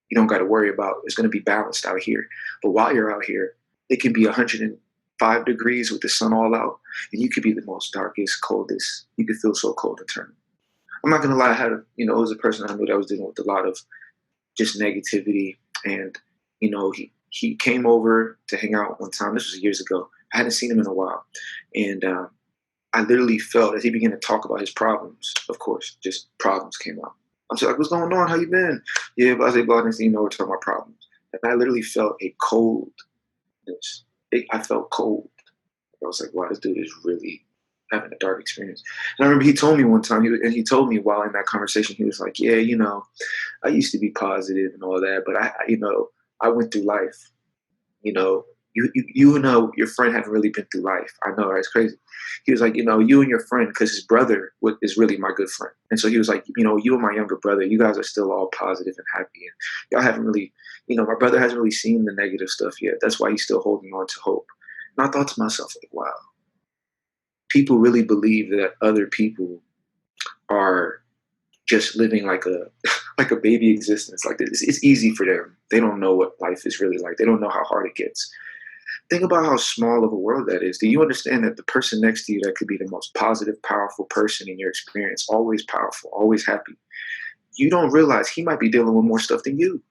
Speaker 1: you don't got to worry about it's going to be balanced out here. But while you're out here, it can be 105 degrees with the sun all out, and you could be the most darkest, coldest. You could feel so cold internally. I'm not going to lie, I had it was a person I knew that was dealing with a lot of just negativity, and he came over to hang out one time. This was years ago. I hadn't seen him in a while, and I literally felt as he began to talk about his problems. Of course, just problems came out. I'm just like, "What's going on? How you been?" Yeah, blah blah blah. Next thing you know, we're talking about problems, and I literally felt a coldness. I felt cold. I was like, "Wow, this dude is really having a dark experience." And I remember he told me one time, he told me while in that conversation, he was like, "Yeah, I used to be positive and all that, but I went through life. You know, your friend haven't really been through life. I know, right? It's crazy." He was like, you and your friend, because his brother is really my good friend. And so he was like, you and my younger brother, you guys are still all positive and happy. And y'all haven't really, my brother hasn't really seen the negative stuff yet. That's why he's still holding on to hope. And I thought to myself, like, wow, people really believe that other people are just living like a like a baby existence. Like it's easy for them. They don't know what life is really like. They don't know how hard it gets. Think about how small of a world that is. Do you understand that the person next to you that could be the most positive, powerful person in your experience, always powerful, always happy, you don't realize he might be dealing with more stuff than you.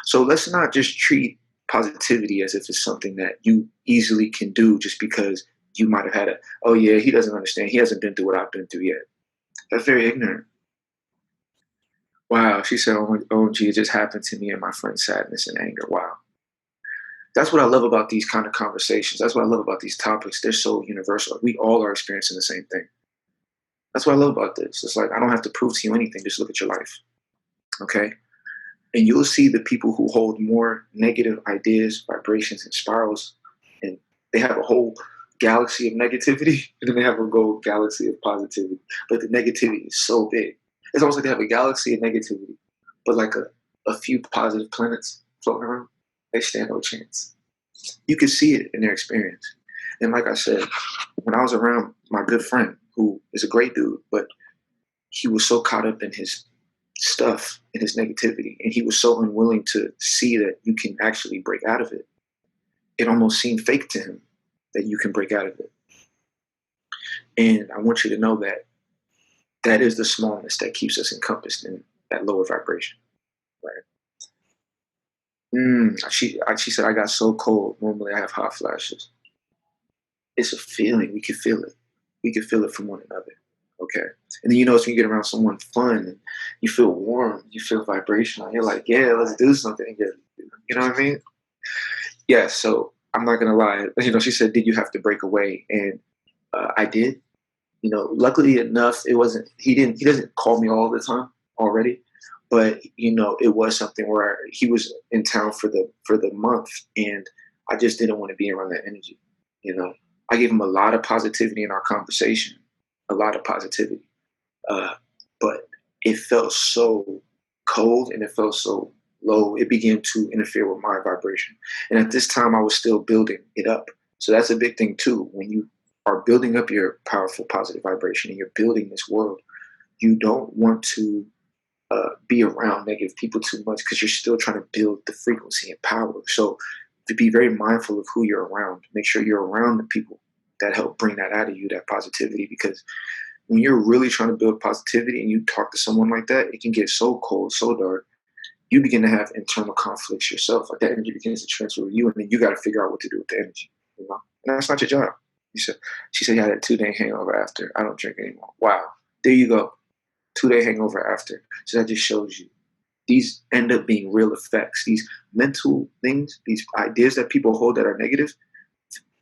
Speaker 1: So let's not just treat positivity as if it's something that you easily can do just because you might have had oh yeah, he doesn't understand. He hasn't been through what I've been through yet. That's very ignorant. Wow, she said, OMG, it just happened to me and my friend's sadness and anger. Wow. That's what I love about these kind of conversations. That's what I love about these topics. They're so universal. We all are experiencing the same thing. That's what I love about this. It's like, I don't have to prove to you anything. Just look at your life. Okay? And you'll see the people who hold more negative ideas, vibrations, and spirals, and they have a whole galaxy of negativity, and then they have a whole galaxy of positivity. But the negativity is so big. It's almost like they have a galaxy of negativity, but like a few positive planets floating around. They stand no chance. You can see it in their experience. And like I said, when I was around my good friend, who is a great dude, but he was so caught up in his stuff, in his negativity, and he was so unwilling to see that you can actually break out of it. It almost seemed fake to him that you can break out of it. And I want you to know that that is the smallness that keeps us encompassed in that lower vibration. Right? She said, I got so cold. Normally I have hot flashes. It's a feeling. We can feel it. we can feel it from one another. Okay. And then you notice when you get around someone fun, and you feel warm, you feel vibrational. You're like, yeah, let's do something. You know what I mean? Yeah. So I'm not gonna lie. She said, "Did you have to break away?" And I did. Luckily enough, it wasn't. He doesn't call me all the time already, but it was something where he was in town for the month, and I just didn't want to be around that energy. I gave him a lot of positivity in our conversation, a lot of positivity, uh, but it felt so cold and it felt so low. It began to interfere with my vibration, and at this time, I was still building it up. So that's a big thing too. When you are building up your powerful positive vibration and you're building this world, you don't want to be around negative people too much because you're still trying to build the frequency and power. So to be very mindful of who you're around, make sure you're around the people that help bring that out of you, that positivity. Because when you're really trying to build positivity and you talk to someone like that, it can get so cold, so dark. You begin to have internal conflicts yourself. Like that energy begins to transfer with you, and then you got to figure out what to do with the energy. And that's not your job. She said, "You had a 2-day hangover after. I don't drink anymore." Wow. There you go. 2-day hangover after. So that just shows you these end up being real effects. These mental things, these ideas that people hold that are negative,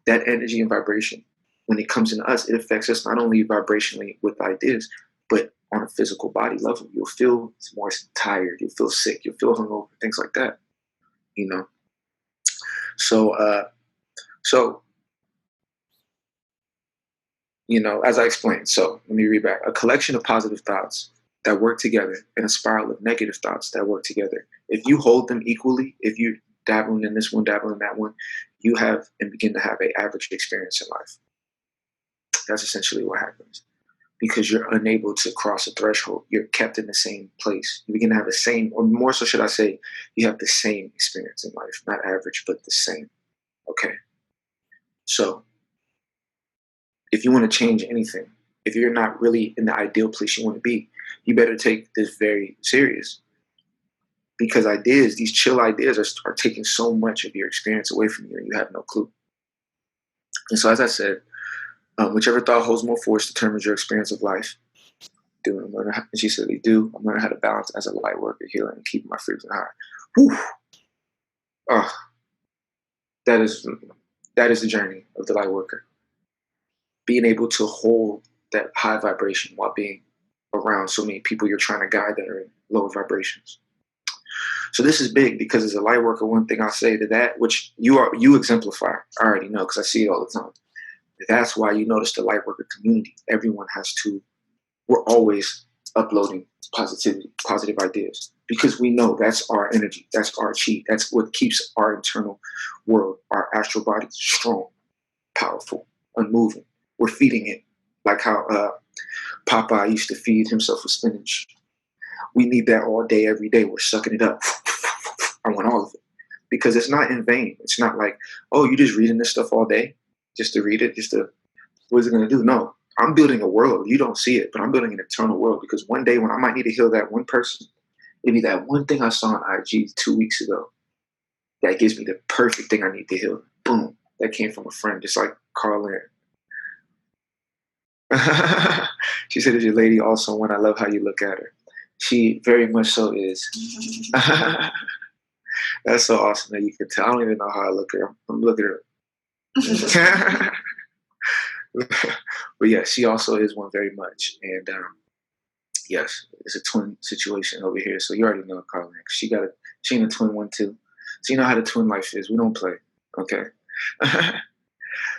Speaker 1: that energy and vibration, when it comes into us, it affects us not only vibrationally with ideas, but on a physical body level. You'll feel more tired. You'll feel sick. You'll feel hungover, things like that. So, so as I explained, so let me read back. A collection of positive thoughts that work together and a spiral of negative thoughts that work together. If you hold them equally, if you dabbling in this one, dabbling in that one, you have and begin to have an average experience in life. That's essentially what happens. Because you're unable to cross a threshold. You're kept in the same place. You begin to have the same, or more so should I say, you have the same experience in life. Not average, but the same. Okay. So if you want to change anything, if you're not really in the ideal place you want to be, you better take this very serious. Because ideas, these chill ideas are taking so much of your experience away from you and you have no clue. And so as I said, whichever thought holds more force determines your experience of life. And she said, I'm learning how to balance as a light worker, healer, and keeping my frequency high. Whew. Oh, that is the journey of the light worker. Being able to hold that high vibration while being around so many people you're trying to guide that are in lower vibrations. So this is big because as a light worker, one thing I'll say to that, which you exemplify, I already know because I see it all the time. That's why you notice the light worker community. We're always uploading positivity, positive ideas, because we know that's our energy, that's our chi, that's what keeps our internal world, our astral body strong, powerful, unmoving. We're feeding it like how Popeye used to feed himself with spinach. We need that all day, every day. We're sucking it up. I want all of it because it's not in vain. It's not like, oh, you're just reading this stuff all day just to read it, what is it going to do? No, I'm building a world. You don't see it, but I'm building an eternal world because one day when I might need to heal that one person, maybe that one thing I saw on IG 2 weeks ago, that gives me the perfect thing I need to heal. Boom. That came from a friend, just like Carl Lynn. She said, is your lady also one? I love how you look at her. She very much so is. That's so awesome that you can tell. I don't even know how I look at her. I'm looking at her. But yeah, she also is one very much. And yes, it's a twin situation over here. So you already know Carlin. She in a twin one too. So you know how the twin life is. We don't play. Okay.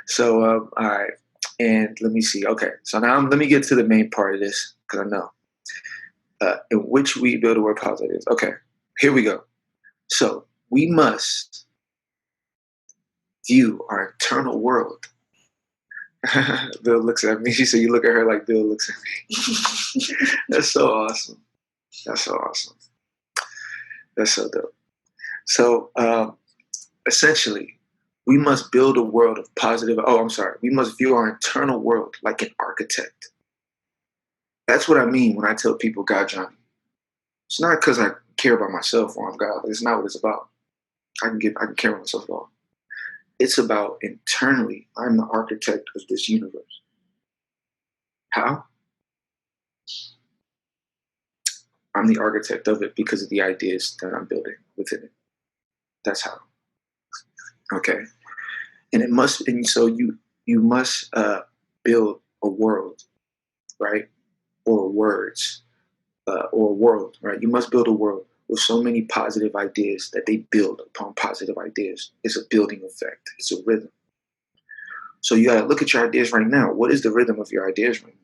Speaker 1: So all right. And let me see. Okay. So now let me get to the main part of this because I know. In which we build a word positive. Okay. Here we go. So we must view our internal world. Bill looks at me. She said, you look at her like Bill looks at me. That's so awesome. That's so awesome. That's so dope. So essentially, we must build a world of positive. We must view our internal world like an architect. That's what I mean when I tell people God Johnny. It's not because I care about myself or I'm God. It's not what it's about. I can care about myself at all. It's about internally, I'm the architect of this universe. How? I'm the architect of it because of the ideas that I'm building within it. That's how. Okay. And it must, and so you must build a world, right? Or words, or a world, right? You must build a world with so many positive ideas that they build upon positive ideas. It's a building effect. It's a rhythm. So you got to look at your ideas right now. What is the rhythm of your ideas right now?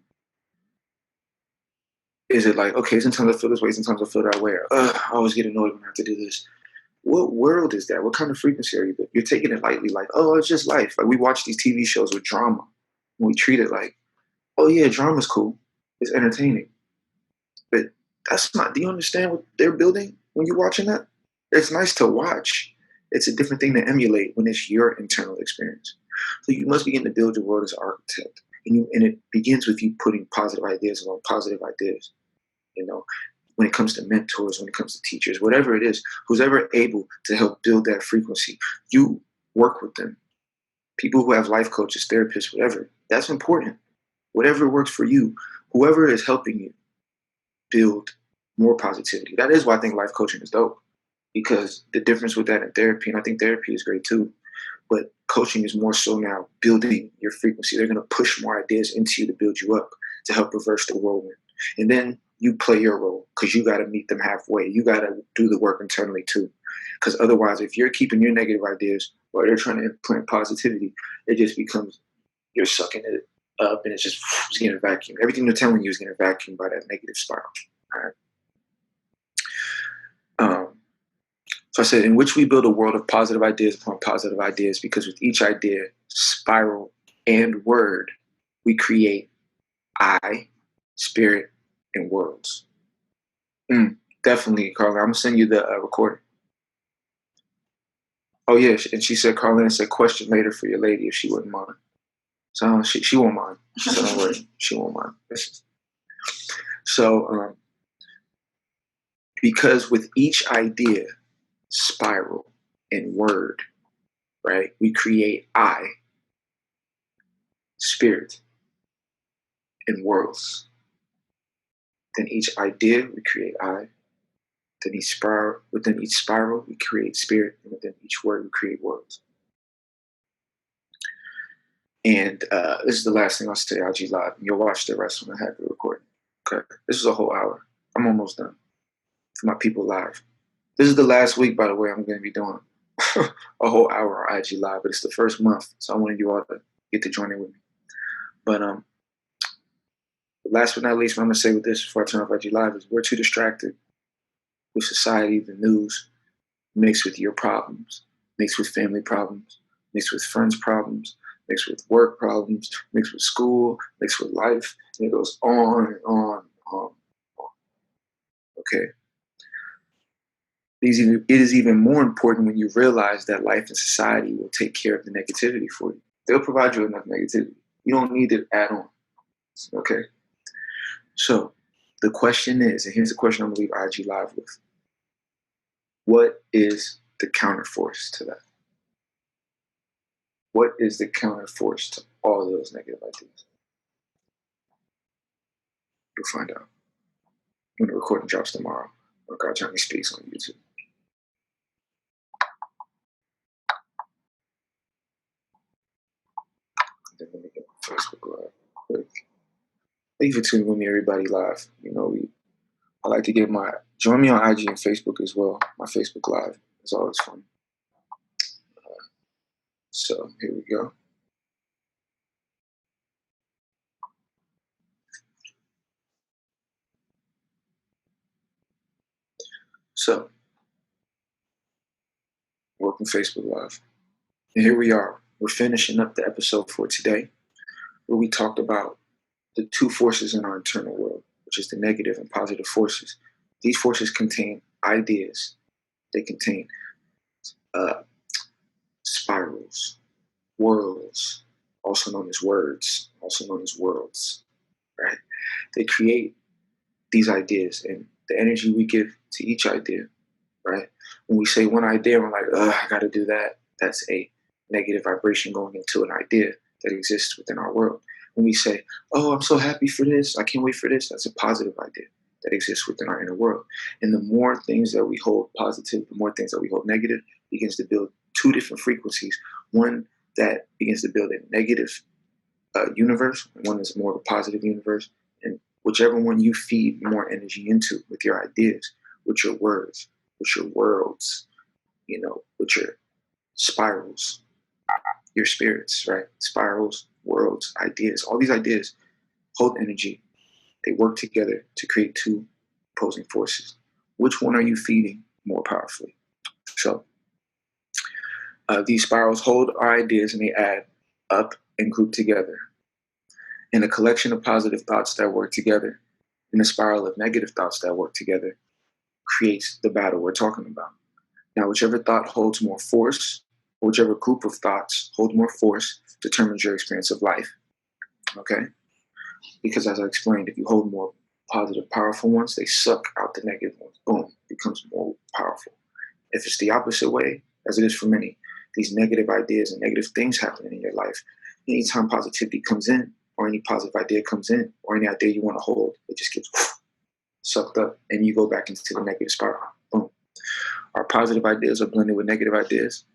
Speaker 1: Is it like, okay, sometimes I feel this way, sometimes I feel that way. I always get annoyed when I have to do this. What world is that? What kind of frequency are you? You're taking it lightly, like, oh, it's just life. Like we watch these TV shows with drama, and we treat it like, oh yeah, drama's cool, it's entertaining. But that's not. Do you understand what they're building when you're watching that? It's nice to watch. It's a different thing to emulate when it's your internal experience. So you must begin to build your world as an architect, and it begins with you putting positive ideas along positive ideas. You know, when it comes to mentors, when it comes to teachers, whatever it is, who's ever able to help build that frequency, you work with them. People who have life coaches, therapists, whatever, that's important. Whatever works for you, whoever is helping you build more positivity. That is why I think life coaching is dope, because the difference with that in therapy, and I think therapy is great too, but coaching is more so now building your frequency. They're going to push more ideas into you to build you up, to help reverse the whirlwind. And then you play your role because you got to meet them halfway. You got to do the work internally too. Because otherwise, if you're keeping your negative ideas while they're trying to implant positivity, it just becomes you're sucking it up and it's getting vacuumed. Everything they're telling you is getting vacuumed by that negative spiral. All right. So I said, in which we build a world of positive ideas upon positive ideas, because with each idea, spiral, and word, we create I, spirit, and worlds. Definitely, Carla. I'm going to send you the recording. Oh, yeah. And she said, Carlin said, question later for your lady if she wouldn't mind. So she won't mind. So don't worry. She won't mind. So, because with each idea, spiral, and word, right, we create I, spirit, and worlds. Then each idea, we create I. Then each spiral, within each spiral, we create spirit, and within each word, we create worlds. And this is the last thing I'll say, IG Live. And you'll watch the rest when I have the recording. Okay, this is a whole hour. I'm almost done for my people live. This is the last week, by the way, I'm going to be doing a whole hour on IG Live, but it's the first month, so I wanted you all to get to join in with me. But last but not least, what I'm going to say with this before I turn off IG Live is we're too distracted with society, the news, mixed with your problems, mixed with family problems, mixed with friends' problems, mixed with work problems, mixed with school, mixed with life, and it goes on and on and on and on. Okay? It is even more important when you realize that life and society will take care of the negativity for you. They'll provide you enough negativity. You don't need to add on. Okay? So the question is, and here's the question I'm going to leave IG Live with. What is the counterforce to that? What is the counterforce to all those negative ideas? You'll find out when the recording drops tomorrow on God Johnny Speaks on YouTube. Then let me get my Facebook Live quick. Thank you for tuning with me, everybody live. You know, I like to join me on IG and Facebook as well. My Facebook Live is always fun. So here we go. So, welcome Facebook Live. And here we are. We're finishing up the episode for today, where we talked about the two forces in our internal world, which is the negative and positive forces. These forces contain ideas. They contain spirals, worlds, also known as words, also known as worlds, right? They create these ideas and the energy we give to each idea, right? When we say one idea, we're like, I got to do that. That's a negative vibration going into an idea that exists within our world. When we say, "Oh, I'm so happy for this. I can't wait for this," that's a positive idea that exists within our inner world. And the more things that we hold positive, the more things that we hold negative, begins to build two different frequencies. One that begins to build a negative universe, and one is more of a positive universe. And whichever one you feed more energy into with your ideas, with your words, with your worlds, with your spirals, your spirits, right? Spirals, worlds, ideas. All these ideas hold energy. They work together to create two opposing forces. Which one are you feeding more powerfully? So these spirals hold our ideas and they add up and group together. And a collection of positive thoughts that work together and a spiral of negative thoughts that work together creates the battle we're talking about. Now, whichever thought holds more force, or whichever group of thoughts hold more force, determines your experience of life. Okay? Because as I explained, if you hold more positive, powerful ones, they suck out the negative ones. Boom, becomes more powerful. If it's the opposite way, as it is for many, these negative ideas and negative things happening in your life, anytime positivity comes in, or any positive idea comes in, or any idea you want to hold, it just gets sucked up, and you go back into the negative spiral. Boom. Our positive ideas are blended with negative ideas,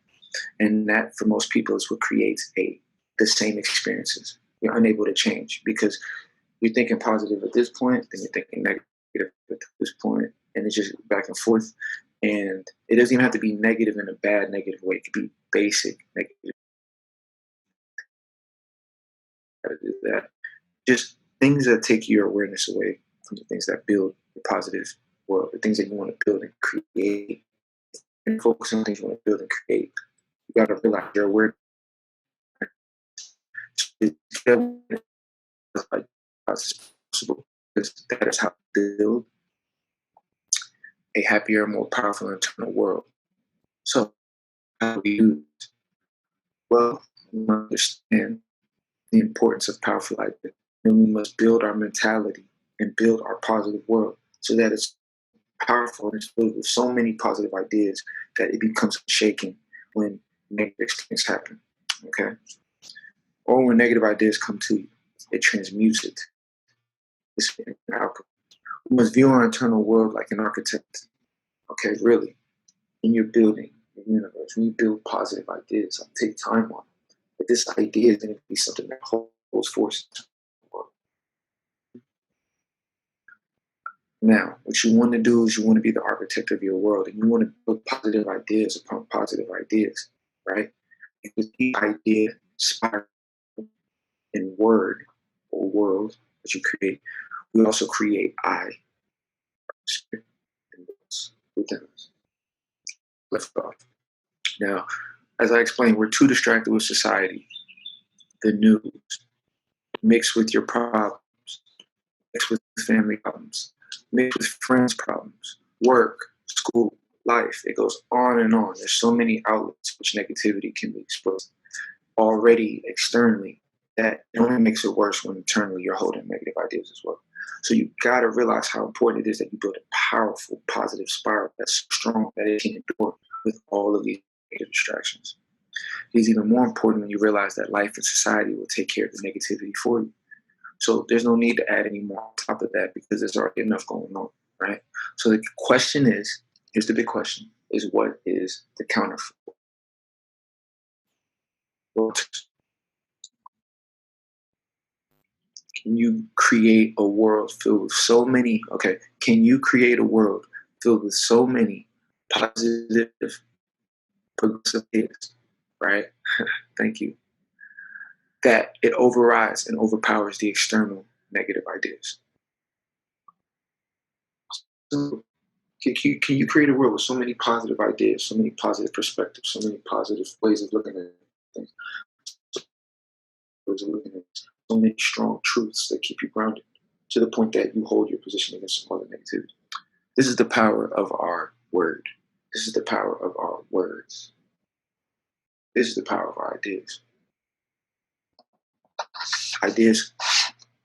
Speaker 1: and that, for most people, is what creates the same experiences. You're unable to change because you're thinking positive at this point, then you're thinking negative at this point, and it's just back and forth. And it doesn't even have to be negative in a bad negative way. It could be basic negative. How to do that? Just things that take your awareness away from the things that build the positive world, the things that you want to build and create, and focus on things you want to build and create. You got to realize your awareness is like possible because that is how to build a happier, more powerful internal world. So, how do we do it? Well, we understand the importance of powerful ideas. And we must build our mentality and build our positive world so that it's powerful and it's filled with so many positive ideas that it becomes shaking when negative things happen. Okay? Or when negative ideas come to you, it transmutes it. It's an alchemy. We must view our internal world like an architect. Okay, really. In your building, your universe, when you build positive ideas, take time on it. But this idea is going to be something that holds force. Now, what you want to do is you want to be the architect of your world, and you want to put positive ideas upon positive ideas, right? Because the idea, spiral, in word or world that you create, we also create I, spirit, and words within us. Lift off. Now, as I explained, we're too distracted with society, the news, mixed with your problems, mixed with family problems, mixed with friends' problems, work, school, life. It goes on and on. There's so many outlets which negativity can be exposed already externally that it only makes it worse when internally you're holding negative ideas as well. So you got to realize how important it is that you build a powerful, positive spiral that's strong that it can endure with all of these negative distractions. It's even more important when you realize that life and society will take care of the negativity for you. So there's no need to add any more on top of that because there's already enough going on, right? So the question is, here's the big question, is what is the counterfeit? Can you create a world filled with so many, can you create a world filled with so many positive, progressive ideas, right? Thank you. That it overrides and overpowers the external negative ideas. So can you create a world with so many positive ideas, so many positive perspectives, so many positive ways of looking at things, ways of looking at so many strong truths that keep you grounded to the point that you hold your position against all the negativity? This is the power of our word. This is the power of our words. This is the power of our ideas. Ideas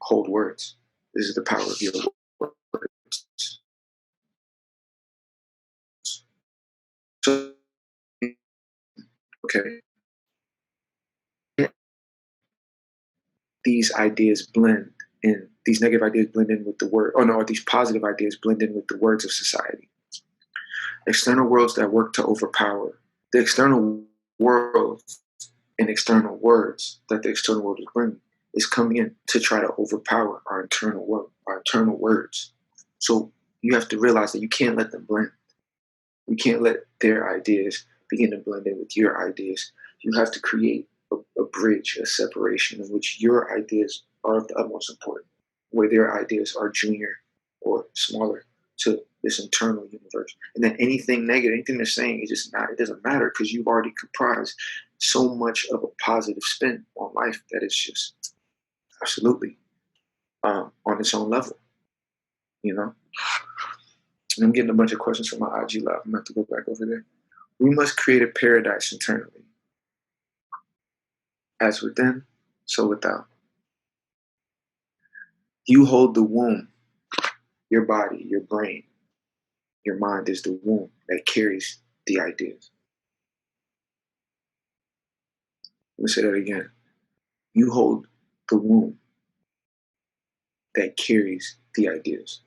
Speaker 1: hold words. This is the power of your words. So, okay. these ideas blend in, these negative ideas blend in with the word, or these positive ideas blend in with the words of society. External worlds that work to overpower the external world, and external words that the external world is bringing is coming in to try to overpower our internal world, our internal words. So you have to realize that you can't let them blend. You can't let their ideas begin to blend in with your ideas. You have to create a bridge, a separation in which your ideas are of the utmost importance, where their ideas are junior or smaller to this internal universe. And then anything negative, anything they're saying, it doesn't matter because you've already comprised so much of a positive spin on life that it's just absolutely on its own level, you know? And I'm getting a bunch of questions from my IG live. I'm going to have to go back over there. We must create a paradise internally. As within, so without. You hold the womb. Your body, your brain, your mind is the womb that carries the ideas. Let me say that again. You hold the womb that carries the ideas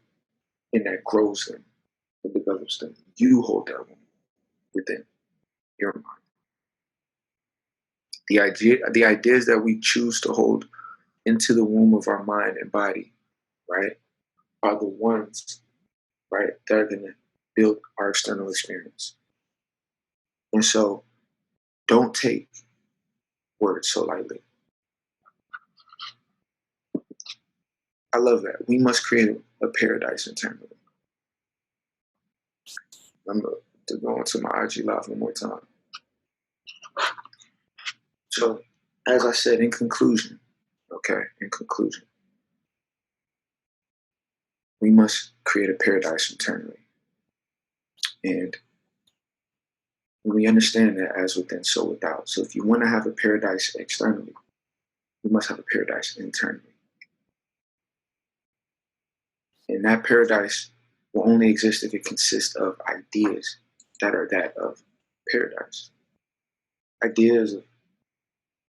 Speaker 1: and that grows them and develops them. You hold that womb within your mind. The ideas that we choose to hold into the womb of our mind and body, right, are the ones, right, that are going to build our external experience. And so don't take words so lightly. I love that. We must create a paradise internally. I'm going to go into my IG live one more time. So, as I said, in conclusion, we must create a paradise internally. And we understand that as within, so without. So if you want to have a paradise externally, you must have a paradise internally. And that paradise will only exist if it consists of ideas that are that of paradise. Ideas of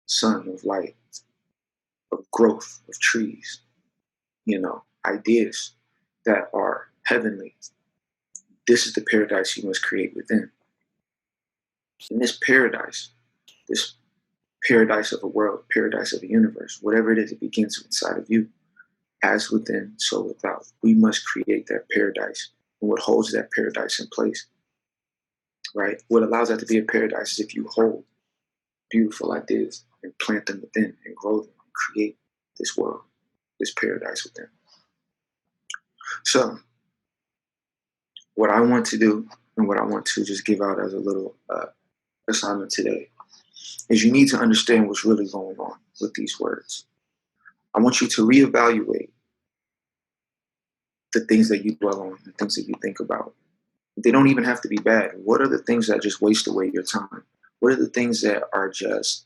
Speaker 1: sun, of light, of growth, of trees, ideas that are heavenly. This is the paradise you must create within. In this paradise of a world, paradise of a universe, whatever it is, it begins inside of you. As within, so without. We must create that paradise. And what holds that paradise in place, right? What allows that to be a paradise is if you hold beautiful ideas and plant them within and grow them and create this world, this paradise within. So, what I want to do and what I want to just give out as a little assignment today is you need to understand what's really going on with these words. I want you to reevaluate the things that you dwell on, the things that you think about. They don't even have to be bad. What are the things that just waste away your time? What are the things that are just,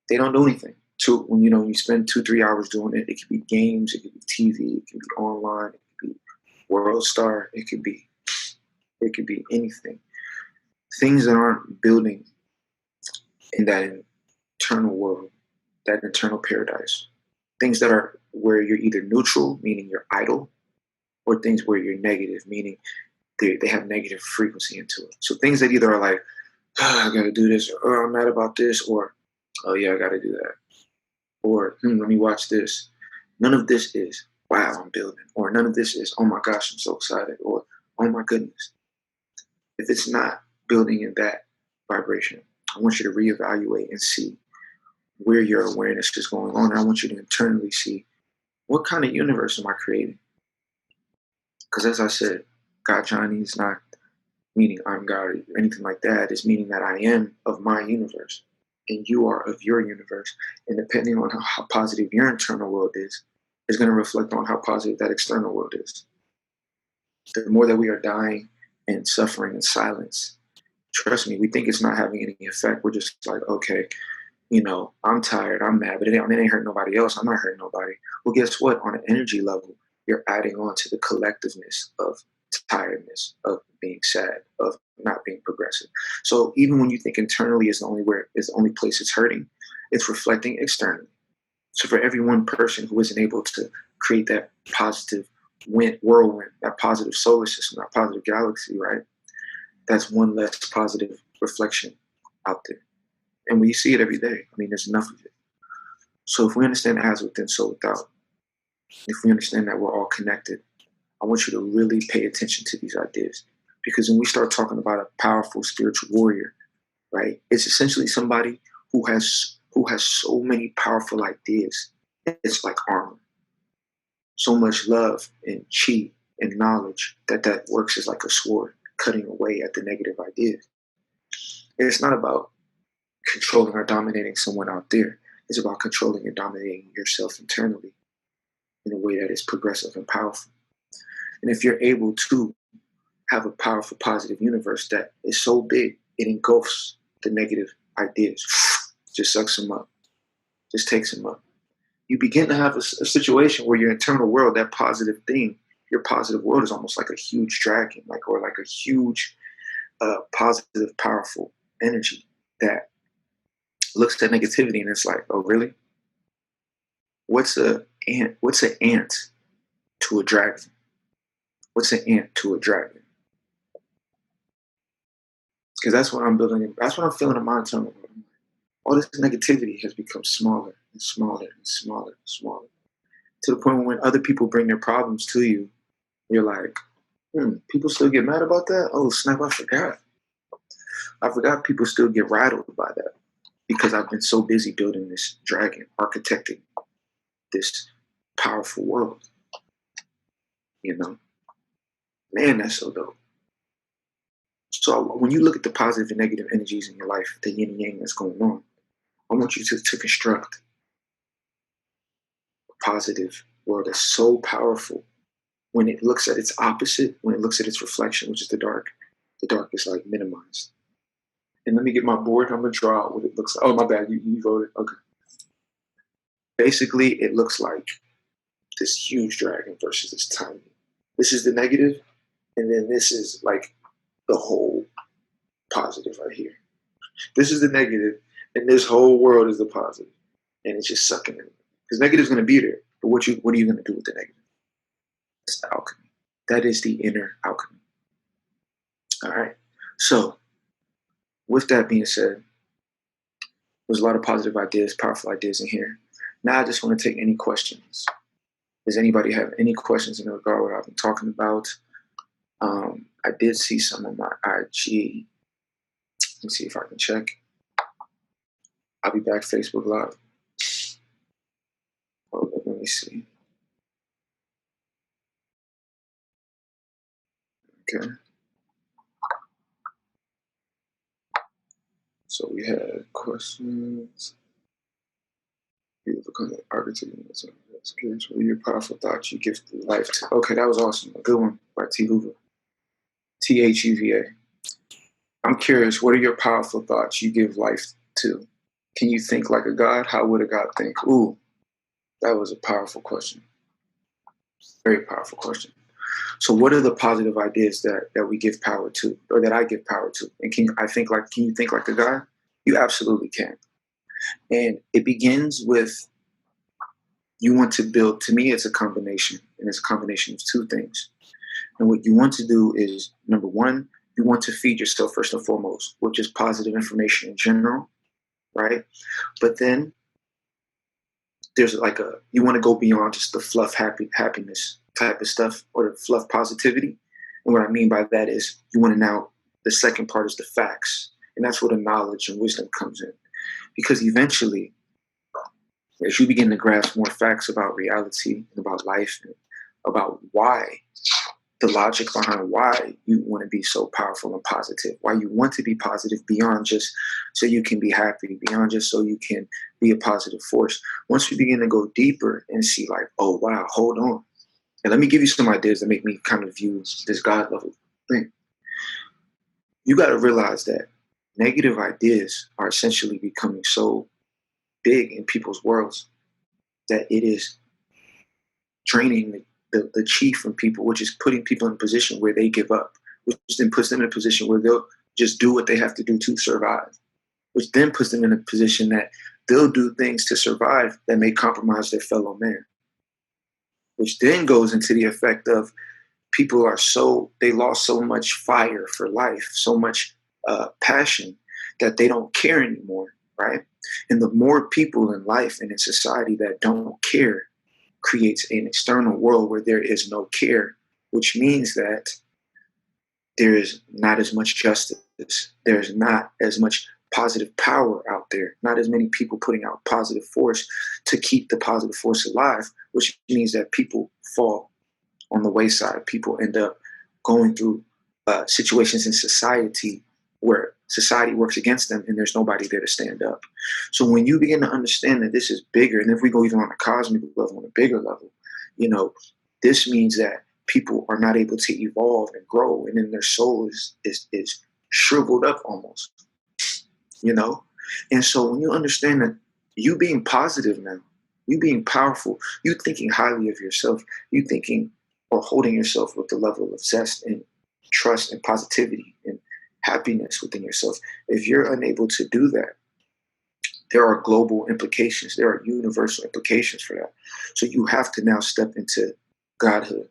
Speaker 1: they don't do anything? When you spend 2-3 hours doing it, it could be games, it could be TV, it could be online, it could be World Star, it could be anything. Things that aren't building in that internal world, that internal paradise. Things that are where you're either neutral, meaning you're idle, or things where you're negative, meaning they have negative frequency into it. So things that either are like, I gotta do this, or I'm mad about this, or oh yeah, I gotta do that. Or let me watch this. None of this is, wow, I'm building. Or none of this is, oh my gosh, I'm so excited. Or oh my goodness. If it's not building in that vibration, I want you to reevaluate and see where your awareness is going on. And I want you to internally see, what kind of universe am I creating? Because as I said, God Johnny is not meaning I'm God or anything like that. It's meaning that I am of my universe and you are of your universe. And depending on how positive your internal world is going to reflect on how positive that external world is. The more that we are dying and suffering in silence, trust me, we think it's not having any effect. We're just like, okay, I'm tired, I'm mad, but it ain't hurting nobody else. I'm not hurting nobody. Well, guess what? On an energy level, you're adding on to the collectiveness of tiredness, of being sad, of not being progressive. So even when you think internally is the only place it's hurting, it's reflecting externally. So for every one person who isn't able to create that positive whirlwind, that positive solar system, that positive galaxy, right? That's one less positive reflection out there. And we see it every day. I mean, there's enough of it. So if we understand as within, so without, if we understand that we're all connected, I want you to really pay attention to these ideas. Because when we start talking about a powerful spiritual warrior, right, it's essentially somebody who has so many powerful ideas. It's like armor. So much love and chi and knowledge that works as like a sword, cutting away at the negative ideas. It's not about controlling or dominating someone out there. It's about controlling and dominating yourself internally in a way that is progressive and powerful. And if you're able to have a powerful, positive universe that is so big, it engulfs the negative ideas, just sucks them up, just takes them up. You begin to have a situation where your internal world, that positive thing, your positive world is almost like a huge dragon, or like a huge, positive, powerful energy that looks at negativity and it's like, oh, really? What's an ant to a dragon? What's an ant to a dragon? Because that's what I'm building. That's what I'm feeling in my internal world. All this negativity has become smaller and smaller and smaller and smaller, to the point where when other people bring their problems to you, you're like, people still get mad about that? Oh, snap, I forgot. I forgot people still get rattled by that because I've been so busy building this dragon, architecting this powerful world. You know? Man, that's so dope. So when you look at the positive and negative energies in your life, the yin and yang that's going on, I want you to construct a positive world that's so powerful. When it looks at its opposite, when it looks at its reflection, which is the dark is like minimized. And let me get my board. I'm going to draw out what it looks like. Oh, my bad. You voted. Okay. Basically, it looks like this huge dragon versus this tiny. This is the negative, and then this is like the whole positive right here. This is the negative, and this whole world is the positive. And it's just sucking in. Because negative is going to be there. But what are you going to do with the negative? It's the alchemy. That is the inner alchemy. All right. So, with that being said, there's a lot of positive ideas, powerful ideas in here. Now I just want to take any questions. Does anybody have any questions in regard to what I've been talking about? I did see some on my IG. Let's see if I can check. I'll be back Facebook Live. Let me see. Okay. So we had questions. You become an architect. What are your powerful thoughts you give life to? Okay, that was awesome. A good one by T. Hoover. THUVA. I'm curious, what are your powerful thoughts you give life to? Can you think like a God? How would a God think? Ooh, that was a powerful question. Very powerful question. So what are the positive ideas that we give power to, or that I give power to? And can you think like a God? You absolutely can. And it begins with, you want to build, to me, it's a combination. And it's a combination of two things. And what you want to do is, number one, you want to feed yourself first and foremost, which is positive information in general, right? But then there's you want to go beyond just the fluff happiness type of stuff, or the fluff positivity. And what I mean by that is, you want to now, the second part is the facts. And that's where the knowledge and wisdom comes in. Because eventually, as you begin to grasp more facts about reality and about life and about why, the logic behind why you want to be so powerful and positive, why you want to be positive beyond just so you can be happy, beyond just so you can be a positive force. Once you begin to go deeper and see like, oh, wow, hold on. And let me give you some ideas that make me kind of view this God level thing. You got to realize that negative ideas are essentially becoming so big in people's worlds that it is draining the chi from people, which is putting people in a position where they give up, which then puts them in a position where they'll just do what they have to do to survive, which then puts them in a position that they'll do things to survive that may compromise their fellow man, which then goes into the effect of people they lost so much fire for life, so much passion that they don't care anymore, right? And the more people in life and in society that don't care creates an external world where there is no care, which means that there is not as much justice. There's not as much positive power out there, not as many people putting out positive force to keep the positive force alive, which means that people fall on the wayside. People end up going through situations in society where society works against them and there's nobody there to stand up. So when you begin to understand that this is bigger, and if we go even on a cosmic level, on a bigger level, this means that people are not able to evolve and grow, and then their soul is shriveled up almost, And so when you understand that you being positive now, you being powerful, you thinking highly of yourself, you thinking or holding yourself with the level of zest and trust and positivity and happiness within yourself. If you're unable to do that, there are global implications. There are universal implications for that. So you have to now step into Godhood,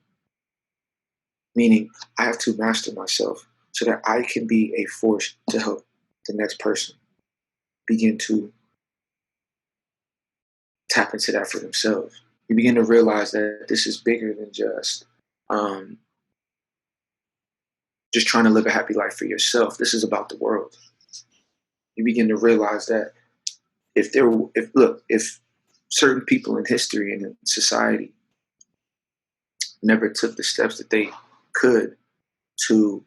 Speaker 1: meaning I have to master myself so that I can be a force to help the next person begin to tap into that for themselves. You begin to realize that this is bigger than just trying to live a happy life for yourself. This is about the world. You begin to realize that if certain people in history and in society never took the steps that they could to,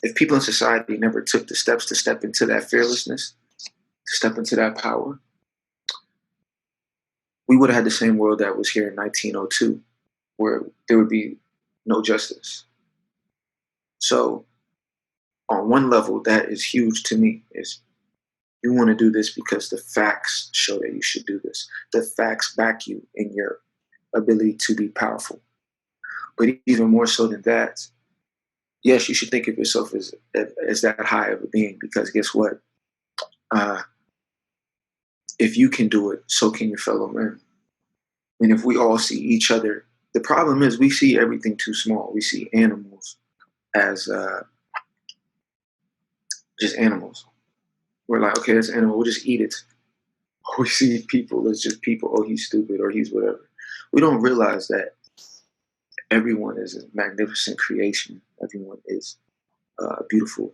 Speaker 1: if people in society never took the steps to step into that fearlessness, to step into that power, we would have had the same world that was here in 1902, where there would be no justice. So on one level, that is huge to me, is you want to do this because the facts show that you should do this. The facts back you in your ability to be powerful. But even more so than that, yes, you should think of yourself as that high of a being, because guess what? If you can do it, so can your fellow man. And if we all see each other, the problem is we see everything too small. We see animals as just animals. We're like, okay, it's an animal, we'll just eat it. We see people as just people. Oh, he's stupid or he's whatever. We don't realize that everyone is a magnificent creation. Everyone is a beautiful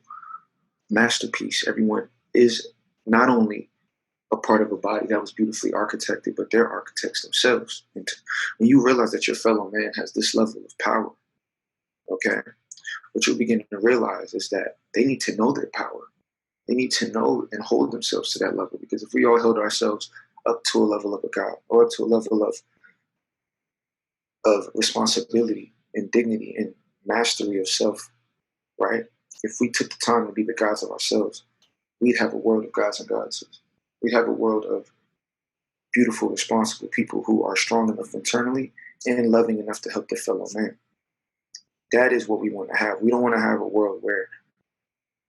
Speaker 1: masterpiece. Everyone is not only a part of a body that was beautifully architected, but they're architects themselves. And when you realize that your fellow man has this level of power, okay, what you'll begin to realize is that they need to know their power. They need to know and hold themselves to that level, because if we all held ourselves up to a level of a God, or up to a level of responsibility and dignity and mastery of self, right? If we took the time to be the gods of ourselves, we'd have a world of gods and goddesses. We'd have a world of beautiful, responsible people who are strong enough internally and loving enough to help their fellow man. That is what we want to have. We don't want to have a world where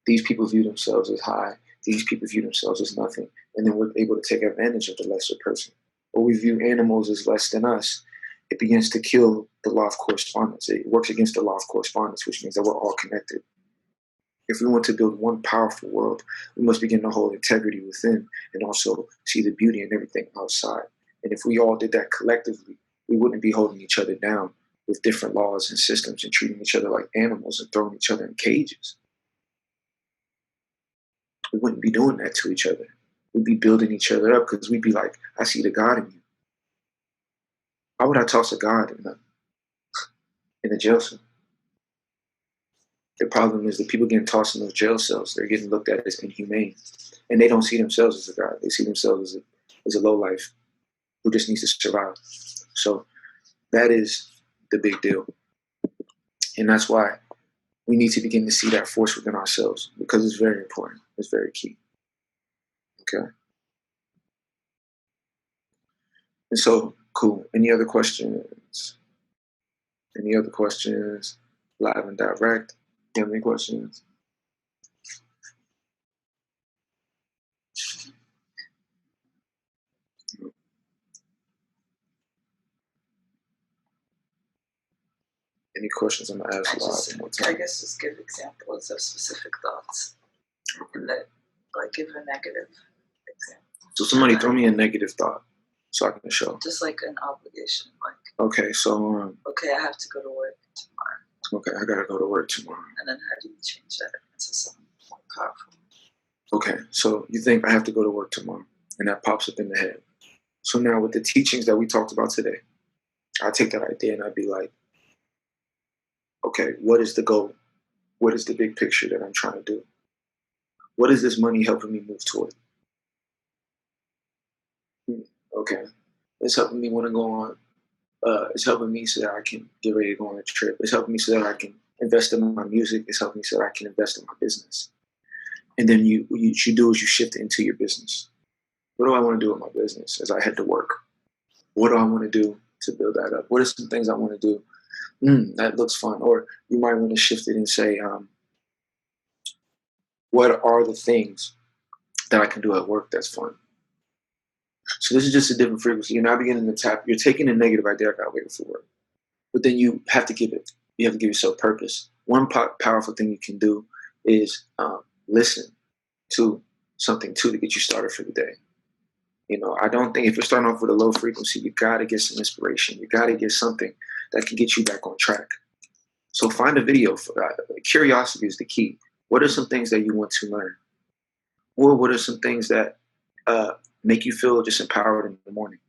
Speaker 1: these people view themselves as high, these people view themselves as nothing, and then we're able to take advantage of the lesser person. Or we view animals as less than us. It begins to kill the law of correspondence. It works against the law of correspondence, which means that we're all connected. If we want to build one powerful world, we must begin to hold integrity within and also see the beauty in everything outside. And if we all did that collectively, we wouldn't be holding each other down with different laws and systems and treating each other like animals and throwing each other in cages. We wouldn't be doing that to each other. We'd be building each other up, because we'd be like, I see the God in you. Why would I toss a God in a jail cell? The problem is that people getting tossed in those jail cells, they're getting looked at as inhumane. And they don't see themselves as a God. They see themselves as a lowlife who just needs to survive. So that is the big deal. And that's why we need to begin to see that force within ourselves, because it's very important. It's very key. Okay. And so, cool. Any other questions? Any other questions? Live and direct. You have any questions? Any questions? I'm gonna ask live one more time.
Speaker 3: I guess just give examples of specific thoughts, and that, like, give a negative example.
Speaker 1: So somebody throw me a negative thought, so I can show.
Speaker 3: Just like an obligation, like.
Speaker 1: Okay, so.
Speaker 3: Okay, I have to go to work tomorrow.
Speaker 1: Okay, I gotta go to work tomorrow.
Speaker 3: And then how do you change that into something more powerful?
Speaker 1: Okay, so you think I have to go to work tomorrow, and that pops up in the head. So now with the teachings that we talked about today, I take that idea and I'd be like, okay, what is the goal? What is the big picture that I'm trying to do? What is this money helping me move toward? Okay, it's helping me want to go on. It's helping me so that I can get ready to go on a trip. It's helping me so that I can invest in my music. It's helping me so that I can invest in my business. And then what you do is you shift it into your business. What do I want to do with my business as I head to work? What do I want to do to build that up? What are some things I want to do? That looks fun. Or you might want to shift it and say, what are the things that I can do at work that's fun? So this is just a different frequency. You're now beginning to tap. You're taking a negative idea, I gotta wait for work. But then you have to give yourself purpose. One powerful thing you can do is listen to something to get you started for the day. I don't think if you're starting off with a low frequency, you got to get some inspiration. You got to get something that can get you back on track. So find a video. Curiosity is the key. What are some things that you want to learn? Or what are some things that make you feel just empowered in the morning?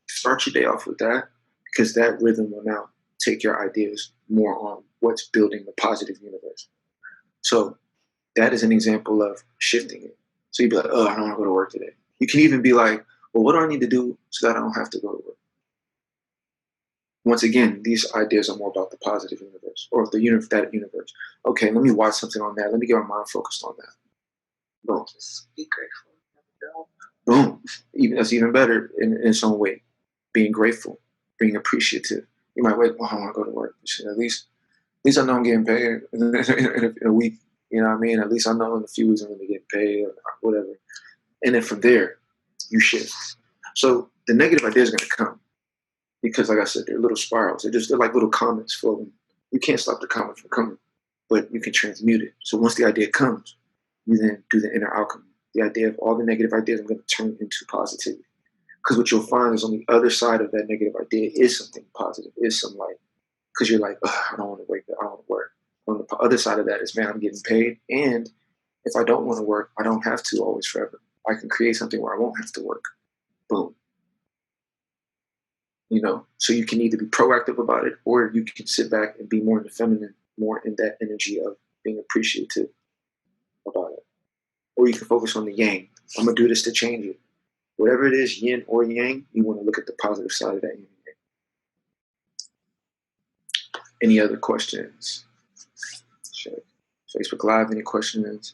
Speaker 1: Start your day off with that, because that rhythm will now take your ideas more on what's building the positive universe. So that is an example of shifting it. So you'd be like, oh, I don't want to go to work today. You can even be like, well, what do I need to do so that I don't have to go to work? Once again, these ideas are more about the positive universe, or that universe. Okay, let me watch something on that. Let me get my mind focused on that. Boom.
Speaker 3: Just be grateful.
Speaker 1: Boom. That's even better in its own way. Being grateful, being appreciative. You might wait, well, I want to go to work. At least I know I'm getting paid in a week. You know what I mean? At least I know in a few weeks I'm going to get paid or whatever. And then from there, you shift. So the negative idea is going to come because, like I said, they're little spirals. They're like little comets floating. You can't stop the comet from coming, but you can transmute it. So once the idea comes, you then do the inner alchemy. The idea of all the negative ideas I'm going to turn into positivity. Because what you'll find is on the other side of that negative idea is something positive, is some light. Because you're like, I don't want to wake up, I don't want to work. On the other side of that is, man, I'm getting paid. And if I don't want to work, I don't have to always forever. I can create something where I won't have to work. Boom. So you can either be proactive about it, or you can sit back and be more in the feminine, more in that energy of being appreciative about it. Or you can focus on the yang. I'm going to do this to change it. Whatever it is, yin or yang, you want to look at the positive side of that yin and yang. Any other questions? Check. Facebook Live, any questions?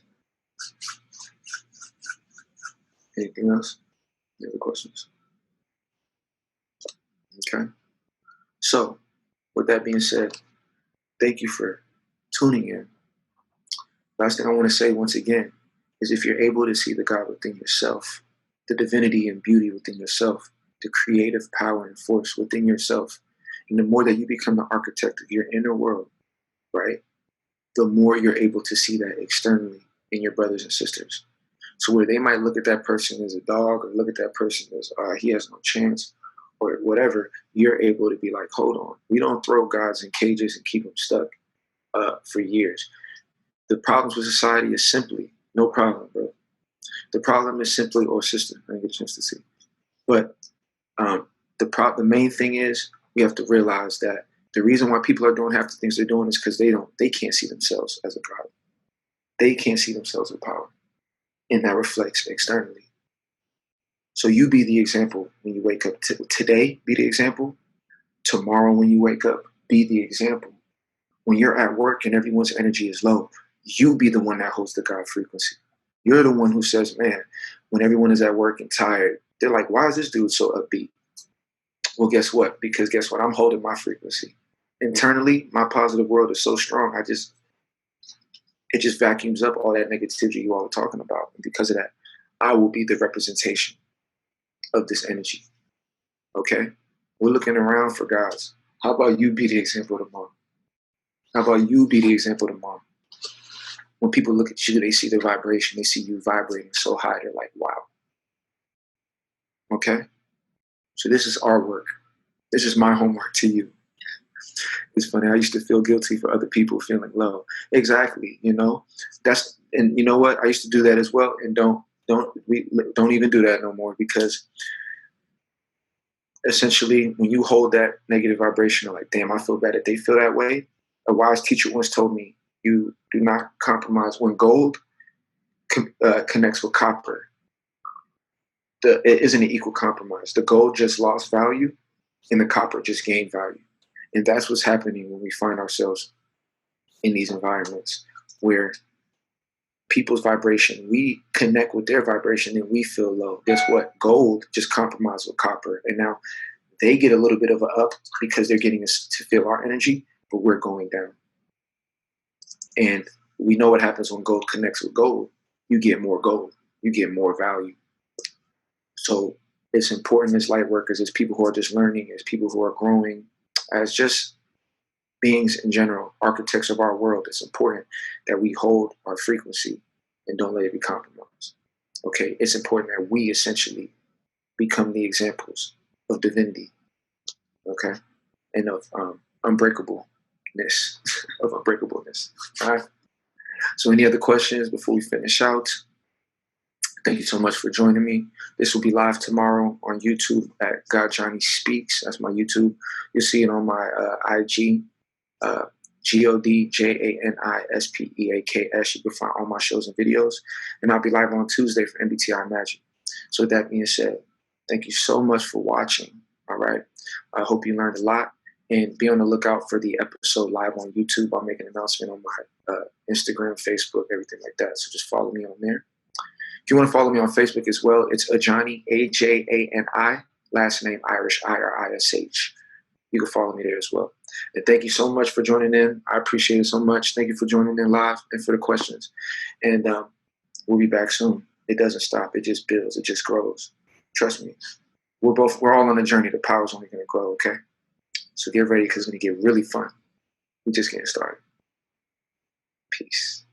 Speaker 1: Anything else? Any other questions? Okay. So, with that being said, thank you for tuning in. Last thing I want to say once again is, if you're able to see the God within yourself, the divinity and beauty within yourself, the creative power and force within yourself, and the more that you become the architect of your inner world, right, the more you're able to see that externally in your brothers and sisters. So where they might look at that person as a dog, or look at that person as he has no chance, or whatever, you're able to be like, hold on, we don't throw gods in cages and keep them stuck for years. The problems with society is simply, no problem, bro. The problem is simply, or sister, I didn't get a chance to see. But the main thing is, we have to realize that the reason why people are doing half the things they're doing is because they can't see themselves as a god. They can't see themselves with power. And that reflects externally. So you be the example when you wake up. Today, be the example. Tomorrow when you wake up, be the example. When you're at work and everyone's energy is low, you be the one that holds the God frequency. You're the one who says, man, when everyone is at work and tired, they're like, why is this dude so upbeat? Well, guess what? Because guess what? I'm holding my frequency. Internally, my positive world is so strong, it just vacuums up all that negativity you all are talking about. And because of that, I will be the representation of this energy. Okay? We're looking around for gods. How about you be the example tomorrow? How about you be the example tomorrow? When people look at you, they see the vibration, they see you vibrating so high, they're like, wow. Okay? So this is our work. This is my homework to you. It's funny. I used to feel guilty for other people feeling low. Exactly. And you know what? I used to do that as well. And don't even do that no more, because essentially when you hold that negative vibration, you're like, damn, I feel bad that they feel that way. A wise teacher once told me, you do not compromise. When gold connects with copper, it isn't an equal compromise. The gold just lost value and the copper just gained value. And that's what's happening when we find ourselves in these environments where people's vibration, we connect with their vibration and we feel low. Guess what? Gold just compromised with copper. And now they get a little bit of an up because they're getting us to feel our energy, but we're going down. And we know what happens when gold connects with gold. You get more gold. You get more value. So it's important as light workers, as people who are just learning, as people who are growing, as just beings in general, architects of our world. It's important that we hold our frequency and don't let it be compromised. Okay, it's important that we essentially become the examples of divinity, okay, and of unbreakableness, of unbreakableness. All right. So, any other questions before we finish out? Thank you so much for joining me. This will be live tomorrow on YouTube at God Johnny Speaks. That's my YouTube. You'll see it on my IG, GODJANISPEAKS. You can find all my shows and videos. And I'll be live on Tuesday for MBTI Magic. So with that being said, thank you so much for watching. All right. I hope you learned a lot. And be on the lookout for the episode live on YouTube. I'll make an announcement on my Instagram, Facebook, everything like that. So just follow me on there. If you want to follow me on Facebook as well, it's Ajani, AJANI, last name Irish, IRISH. You can follow me there as well. And thank you so much for joining in. I appreciate it so much. Thank you for joining in live and for the questions. And we'll be back soon. It doesn't stop. It just builds. It just grows. Trust me. We're all on a journey. The power's only going to grow, okay? So get ready because it's going to get really fun. We're just getting started. Peace.